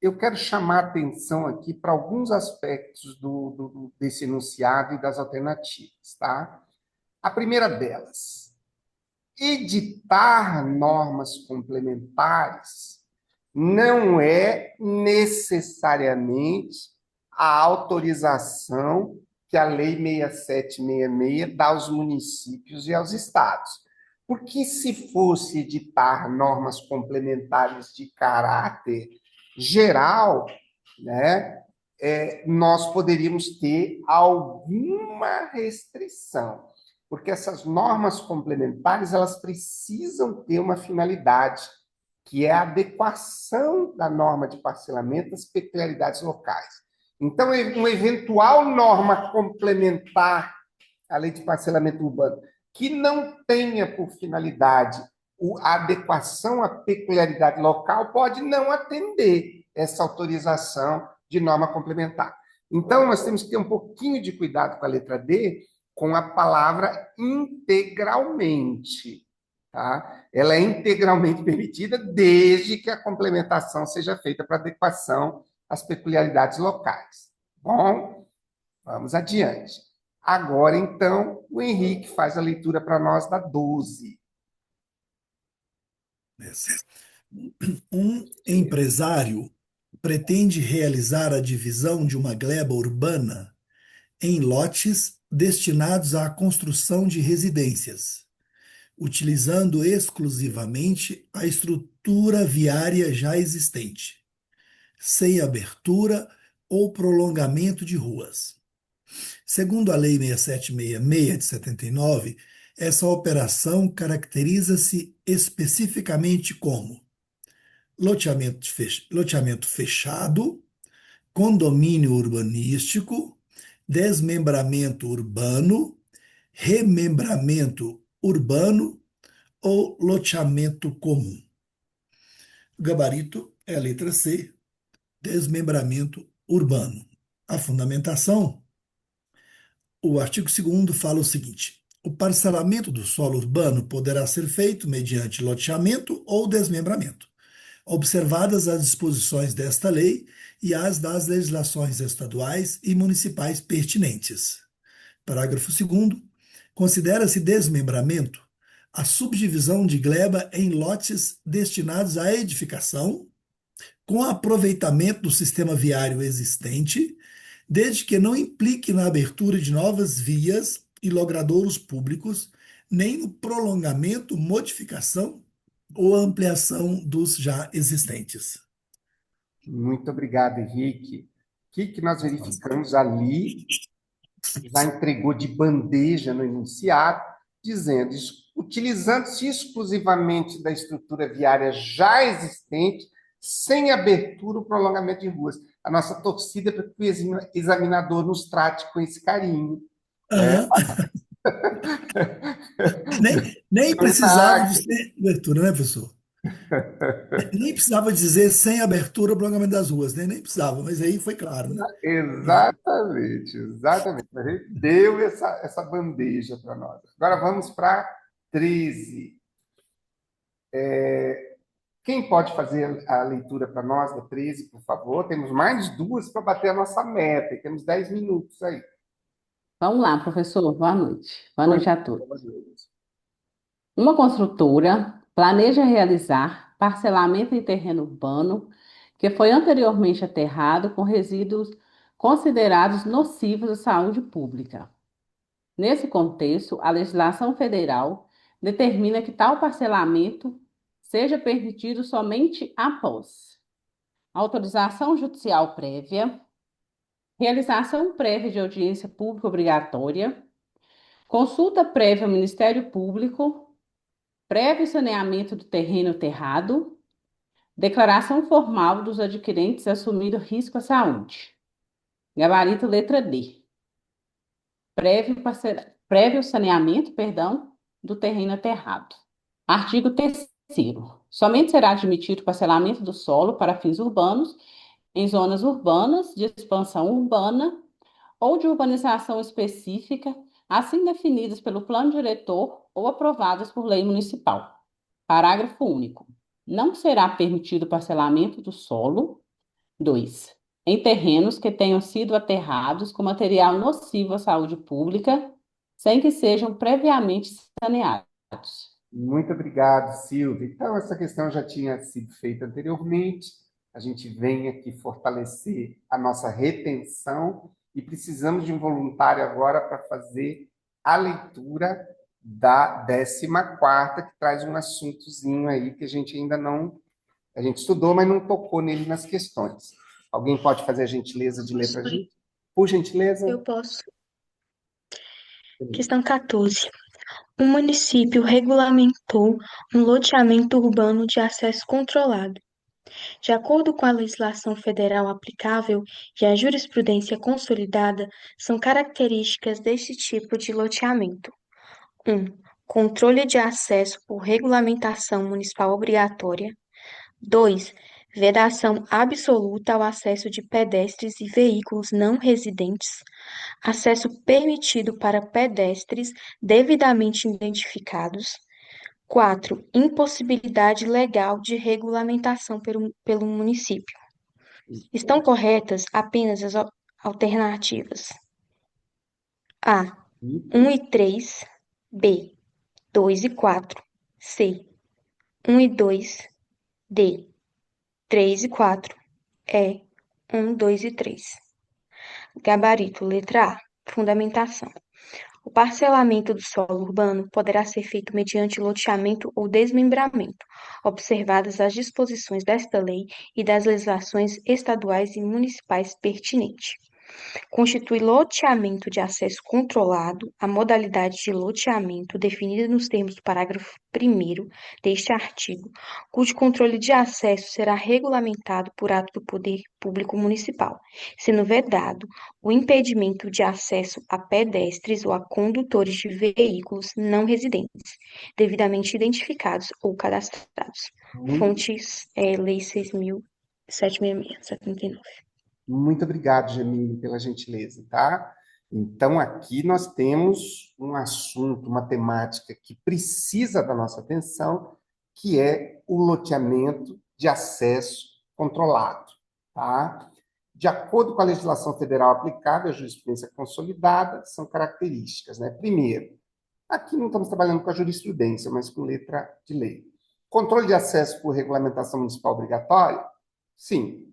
S1: Eu quero chamar a atenção aqui para alguns aspectos desse enunciado e das alternativas, tá? A primeira delas, editar normas complementares não é necessariamente a autorização que a Lei 6766 dá aos municípios e aos estados. Porque se fosse editar normas complementares de caráter geral, né, nós poderíamos ter alguma restrição, porque essas normas complementares elas precisam ter uma finalidade, que é a adequação da norma de parcelamento às peculiaridades locais. Então, uma eventual norma complementar à lei de parcelamento urbano que não tenha por finalidade a adequação à peculiaridade local pode não atender essa autorização de norma complementar. Então, nós temos que ter um pouquinho de cuidado com a letra D, com a palavra integralmente. Tá? Ela é integralmente permitida desde que a complementação seja feita para adequação às peculiaridades locais. Bom, vamos adiante. Agora, então, o Henrique faz a leitura para nós da 12.
S7: Um empresário pretende realizar a divisão de uma gleba urbana em lotes destinados à construção de residências, utilizando exclusivamente a estrutura viária já existente, sem abertura ou prolongamento de ruas. Segundo a Lei 6766 de 79, essa operação caracteriza-se especificamente como loteamento fechado, condomínio urbanístico, desmembramento urbano, remembramento urbano ou loteamento comum. O gabarito é a letra C, desmembramento urbano. A fundamentação, o artigo 2º fala o seguinte: o parcelamento do solo urbano poderá ser feito mediante loteamento ou desmembramento, observadas as disposições desta lei e as das legislações estaduais e municipais pertinentes. Parágrafo 2º. Considera-se desmembramento a subdivisão de gleba em lotes destinados à edificação, com aproveitamento do sistema viário existente, desde que não implique na abertura de novas vias e logradouros públicos, nem no prolongamento, modificação ou ampliação dos já existentes.
S1: Muito obrigado, Henrique. O que nós verificamos ali, já entregou de bandeja no enunciado, dizendo, utilizando-se exclusivamente da estrutura viária já existente, sem abertura ou prolongamento de ruas. A nossa torcida é para que o examinador nos trate com esse carinho.
S7: Nem precisava de sem abertura, né, professor? Nem precisava dizer sem abertura o prolongamento das ruas, né? Nem precisava, mas aí foi claro, né?
S1: Exatamente, exatamente. A gente deu essa bandeja para nós. Agora vamos para 13. Quem pode fazer a leitura para nós da 13, por favor? Temos mais 2 para bater a nossa meta, e temos 10 minutos aí.
S10: Vamos lá, professor. Boa noite. Boa noite a todos. Uma construtora planeja realizar parcelamento em terreno urbano que foi anteriormente aterrado com resíduos considerados nocivos à saúde pública. Nesse contexto, a legislação federal determina que tal parcelamento seja permitido somente após autorização judicial prévia, realização prévia de audiência pública obrigatória, consulta prévia ao Ministério Público, prévio saneamento do terreno terrado, declaração formal dos adquirentes assumindo risco à saúde. Gabarito letra D. Prévio saneamento, do terreno aterrado. Artigo 3º. Somente será admitido parcelamento do solo para fins urbanos em zonas urbanas de expansão urbana ou de urbanização específica, assim definidas pelo plano diretor ou aprovadas por lei municipal. Parágrafo único. Não será permitido parcelamento do solo. 2. Em terrenos que tenham sido aterrados com material nocivo à saúde pública, sem que sejam previamente saneados.
S1: Muito obrigado, Silvia. Então, essa questão já tinha sido feita anteriormente. A gente vem aqui fortalecer a nossa retenção e precisamos de um voluntário agora para fazer a leitura da 14ª, que traz um assuntozinho aí que a gente ainda não... A gente estudou, mas não tocou nele nas questões. Alguém pode fazer a gentileza de ler para a gente? Por gentileza.
S11: Eu posso. Questão 14. O município regulamentou um loteamento urbano de acesso controlado. De acordo com a legislação federal aplicável e a jurisprudência consolidada, são características deste tipo de loteamento: 1. Controle de acesso por regulamentação municipal obrigatória. 2. Vedação absoluta ao acesso de pedestres e veículos não residentes. Acesso permitido para pedestres devidamente identificados. 4. Impossibilidade legal de regulamentação pelo município. Estão corretas apenas as alternativas: A. 1 e 3. B. 2 e 4. C. 1 e 2. D. 3 e 4. E. 1, 2 e 3. Gabarito, letra A. Fundamentação. O O parcelamento do solo urbano poderá ser feito mediante loteamento ou desmembramento, observadas as disposições desta lei e das legislações estaduais e municipais pertinentes. Constitui loteamento de acesso controlado a modalidade de loteamento definida nos termos do parágrafo 1º deste artigo, cujo controle de acesso será regulamentado por ato do Poder Público Municipal, sendo vedado o impedimento de acesso a pedestres ou a condutores de veículos não residentes, devidamente identificados ou cadastrados. Fontes, Lei 6.766/79.
S1: Muito obrigado, Jamile, pela gentileza, tá? Então, aqui nós temos um assunto, uma temática que precisa da nossa atenção, que é o loteamento de acesso controlado, tá? De acordo com a legislação federal aplicável, a jurisprudência consolidada, são características, né? Primeiro, aqui não estamos trabalhando com a jurisprudência, mas com letra de lei. Controle de acesso por regulamentação municipal obrigatória? Sim.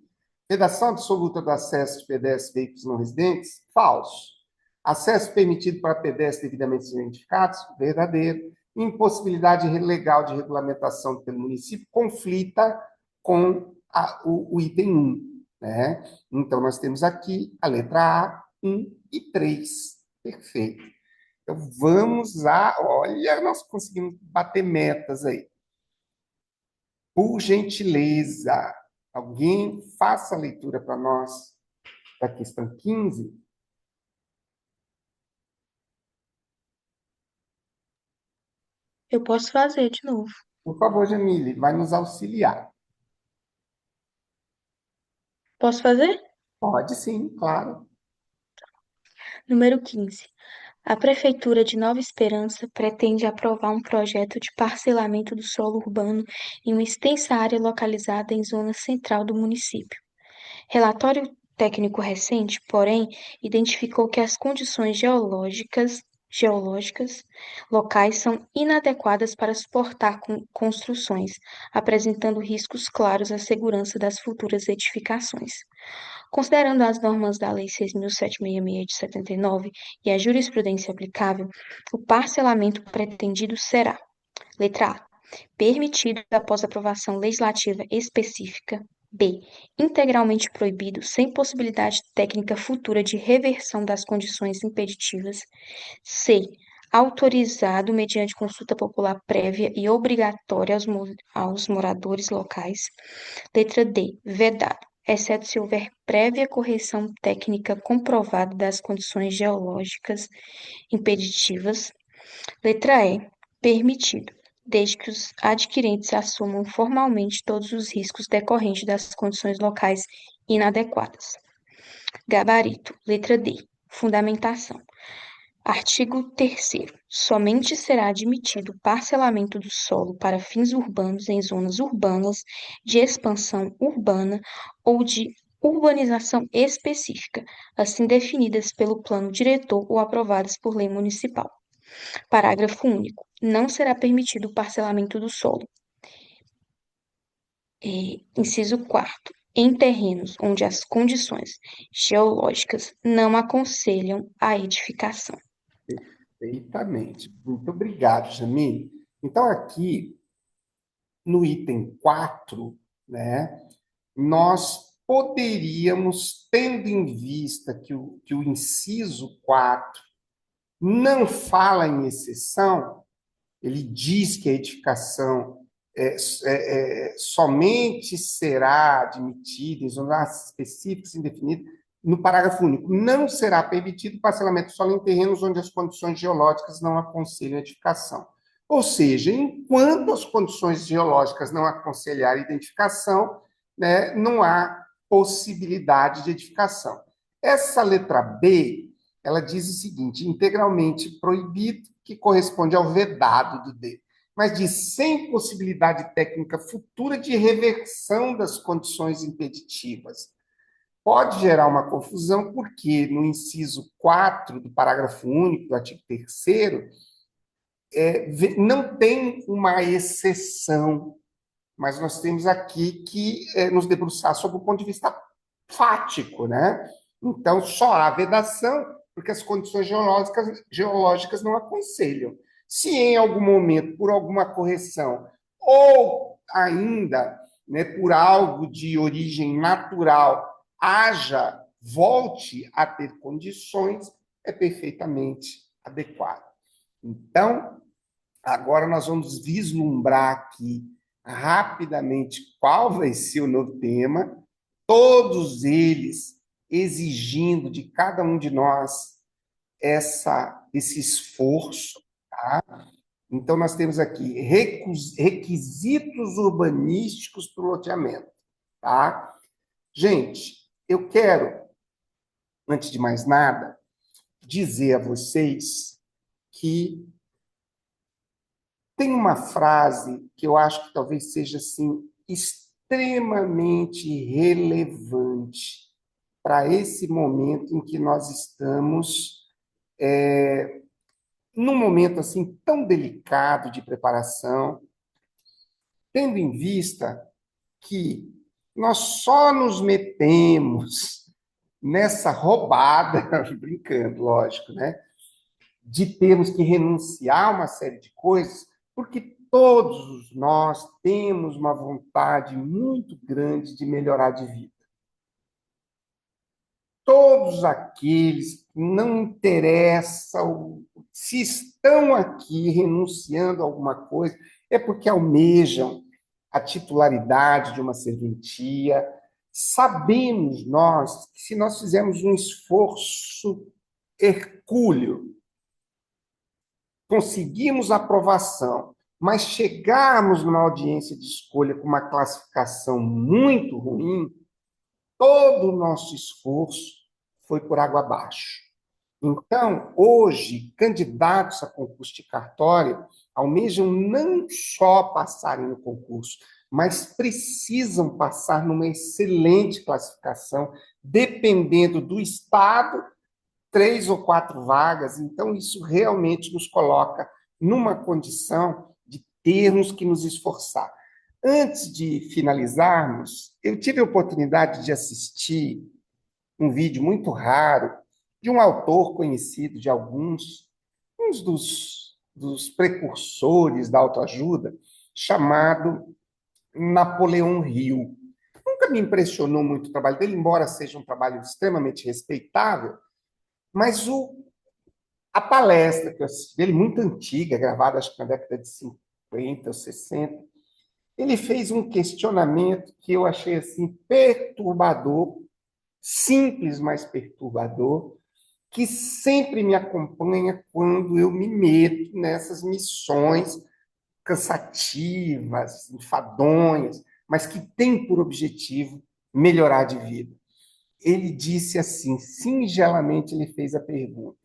S1: Vedação absoluta do acesso de pedestres e veículos não residentes? Falso. Acesso permitido para pedestres devidamente identificados? Verdadeiro. Impossibilidade legal de regulamentação pelo município conflita com o item 1, né? Então, nós temos aqui a letra A, 1 e 3. Perfeito. Então, vamos lá. Olha, nós conseguimos bater metas aí. Por gentileza, alguém faça a leitura para nós da questão 15.
S11: Eu posso fazer de novo.
S1: Por favor, Jamile, vai nos auxiliar.
S11: Posso fazer?
S1: Pode sim, claro.
S11: Número 15. A Prefeitura de Nova Esperança pretende aprovar um projeto de parcelamento do solo urbano em uma extensa área localizada em zona central do município. Relatório técnico recente, porém, identificou que as condições geológicas locais são inadequadas para suportar construções, apresentando riscos claros à segurança das futuras edificações. Considerando as normas da Lei 6.766 de 79 e a jurisprudência aplicável, o parcelamento pretendido será: letra A, permitido após aprovação legislativa específica; B, integralmente proibido, sem possibilidade técnica futura de reversão das condições impeditivas; C, autorizado mediante consulta popular prévia e obrigatória aos moradores locais; letra D, vedado, exceto se houver prévia correção técnica comprovada das condições geológicas impeditivas; letra E, permitido, desde que os adquirentes assumam formalmente todos os riscos decorrentes das condições locais inadequadas. Gabarito, letra D, fundamentação. Artigo 3º. Somente será admitido parcelamento do solo para fins urbanos em zonas urbanas de expansão urbana ou de urbanização específica, assim definidas pelo plano diretor ou aprovadas por lei municipal. Parágrafo único. Não será permitido o parcelamento do solo. Inciso 4º. Em terrenos onde as condições geológicas não aconselham a edificação.
S1: Perfeitamente. Muito obrigado, Jamile. Então, aqui, no item 4, né, nós poderíamos, tendo em vista que o inciso 4 não fala em exceção, ele diz que a edificação somente será admitida em zonas específicas indefinidas. No parágrafo único, não será permitido parcelamento solo em terrenos onde as condições geológicas não aconselham a edificação. Ou seja, enquanto as condições geológicas não aconselharem a identificação, né, não há possibilidade de edificação. Essa letra B, ela diz o seguinte: integralmente proibido, que corresponde ao vedado do D, mas diz sem possibilidade técnica futura de reversão das condições impeditivas. Pode gerar uma confusão, porque no inciso 4 do parágrafo único do artigo 3º, não tem uma exceção, mas nós temos aqui que nos debruçar sobre o ponto de vista fático, né? Então, só há vedação porque as condições geológicas não aconselham. Se em algum momento, por alguma correção, ou ainda, né, por algo de origem natural, volte a ter condições, é perfeitamente adequado. Então, agora nós vamos vislumbrar aqui rapidamente qual vai ser o novo tema, todos eles exigindo de cada um de nós esse esforço, tá? Então, nós temos aqui requisitos urbanísticos para o loteamento, tá? Gente, eu quero, antes de mais nada, dizer a vocês que tem uma frase que eu acho que talvez seja assim extremamente relevante para esse momento em que nós estamos, num momento assim tão delicado de preparação, tendo em vista que nós só nos metemos nessa roubada, brincando, lógico, né, de termos que renunciar a uma série de coisas, porque todos nós temos uma vontade muito grande de melhorar de vida. Todos aqueles que não interessam, se estão aqui renunciando a alguma coisa, é porque almejam a titularidade de uma serventia. Sabemos nós que se nós fizermos um esforço hercúleo, conseguimos aprovação, mas chegarmos numa audiência de escolha com uma classificação muito ruim, todo o nosso esforço foi por água abaixo. Então, hoje, candidatos a concurso de cartório almejam não só passarem no concurso, mas precisam passar numa excelente classificação, dependendo do estado, 3 ou 4 vagas. Então, isso realmente nos coloca numa condição de termos que nos esforçar. Antes de finalizarmos, eu tive a oportunidade de assistir um vídeo muito raro de um autor conhecido de uns dos precursores da autoajuda, chamado Napoleão Hill. Nunca me impressionou muito o trabalho dele, embora seja um trabalho extremamente respeitável, mas a palestra que eu assisti dele, muito antiga, gravada acho que na década de 50 ou 60, ele fez um questionamento que eu achei assim perturbador, simples, mas perturbador, que sempre me acompanha quando eu me meto nessas missões cansativas, enfadonhas, mas que têm por objetivo melhorar de vida. Ele disse assim, singelamente, ele fez a pergunta: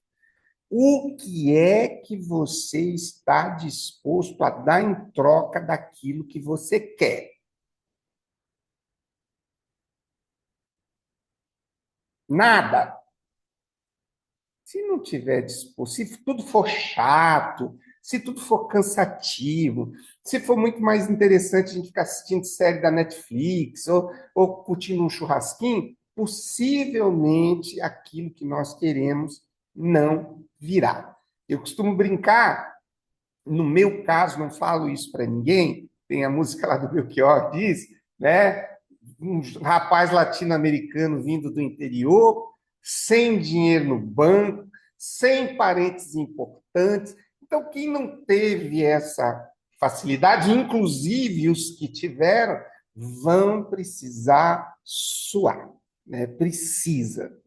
S1: o que é que você está disposto a dar em troca daquilo que você quer? Nada. Se não tiver disposto, se tudo for chato, se tudo for cansativo, se for muito mais interessante a gente ficar assistindo série da Netflix ou curtindo um churrasquinho, possivelmente aquilo que nós queremos não virá. Eu costumo brincar, no meu caso, não falo isso para ninguém, tem a música lá do Belchior, diz, né? Um rapaz latino-americano vindo do interior, sem dinheiro no banco, sem parentes importantes. Então, quem não teve essa facilidade, inclusive os que tiveram, vão precisar suar, né? Precisa.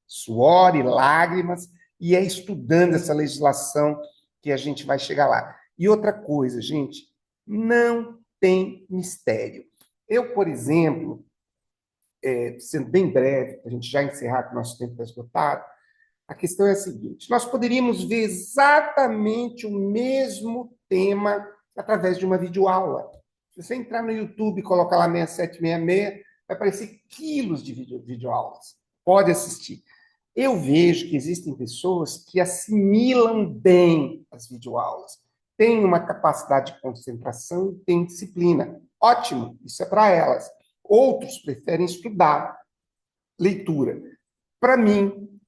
S1: Suor e lágrimas, e é estudando essa legislação que a gente vai chegar lá. E outra coisa, gente, não tem mistério. Eu, por exemplo, sendo bem breve, para a gente já encerrar, que o nosso tempo está esgotado, a questão é a seguinte: nós poderíamos ver exatamente o mesmo tema através de uma videoaula. Se você entrar no YouTube e colocar lá 6766, vai aparecer quilos de videoaulas. Pode assistir. Eu vejo que existem pessoas que assimilam bem as videoaulas, têm uma capacidade de concentração e têm disciplina. Ótimo, isso é para elas. Outros preferem estudar leitura. Para mim,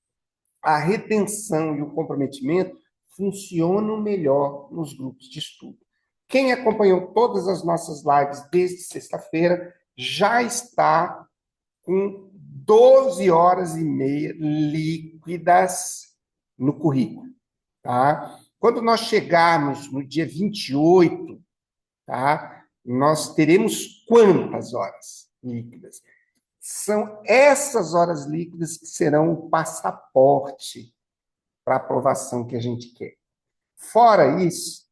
S1: a retenção e o comprometimento funcionam melhor nos grupos de estudo. Quem acompanhou todas as nossas lives desde sexta-feira já está com 12 horas e meia líquidas no currículo, tá? Quando nós chegarmos no dia 28, tá? Nós teremos quantas horas líquidas? São essas horas líquidas que serão o passaporte para a aprovação que a gente quer. Fora isso,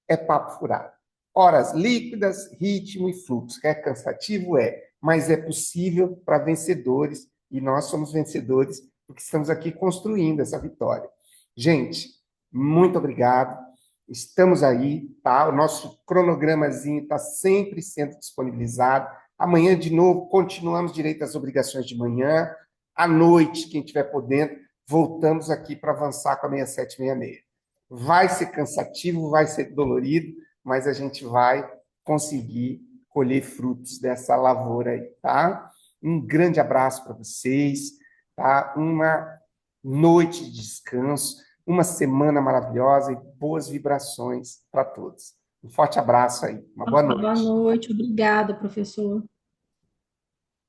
S1: é papo furado. Horas líquidas, ritmo e fluxo. É cansativo? É, mas é possível para vencedores, e nós somos vencedores porque estamos aqui construindo essa vitória. Gente, muito obrigado. Estamos aí, tá? O nosso cronogramazinho está sempre sendo disponibilizado. Amanhã, de novo, continuamos direito às obrigações de manhã. À noite, quem estiver podendo, voltamos aqui para avançar com a 6766. Vai ser cansativo, vai ser dolorido, mas a gente vai conseguir colher frutos dessa lavoura aí, tá? Um grande abraço para vocês, tá? Uma noite de descanso, uma semana maravilhosa e boas vibrações para todos. Um forte abraço aí, uma boa noite.
S5: Boa noite, obrigada, professor.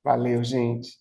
S1: Valeu, gente.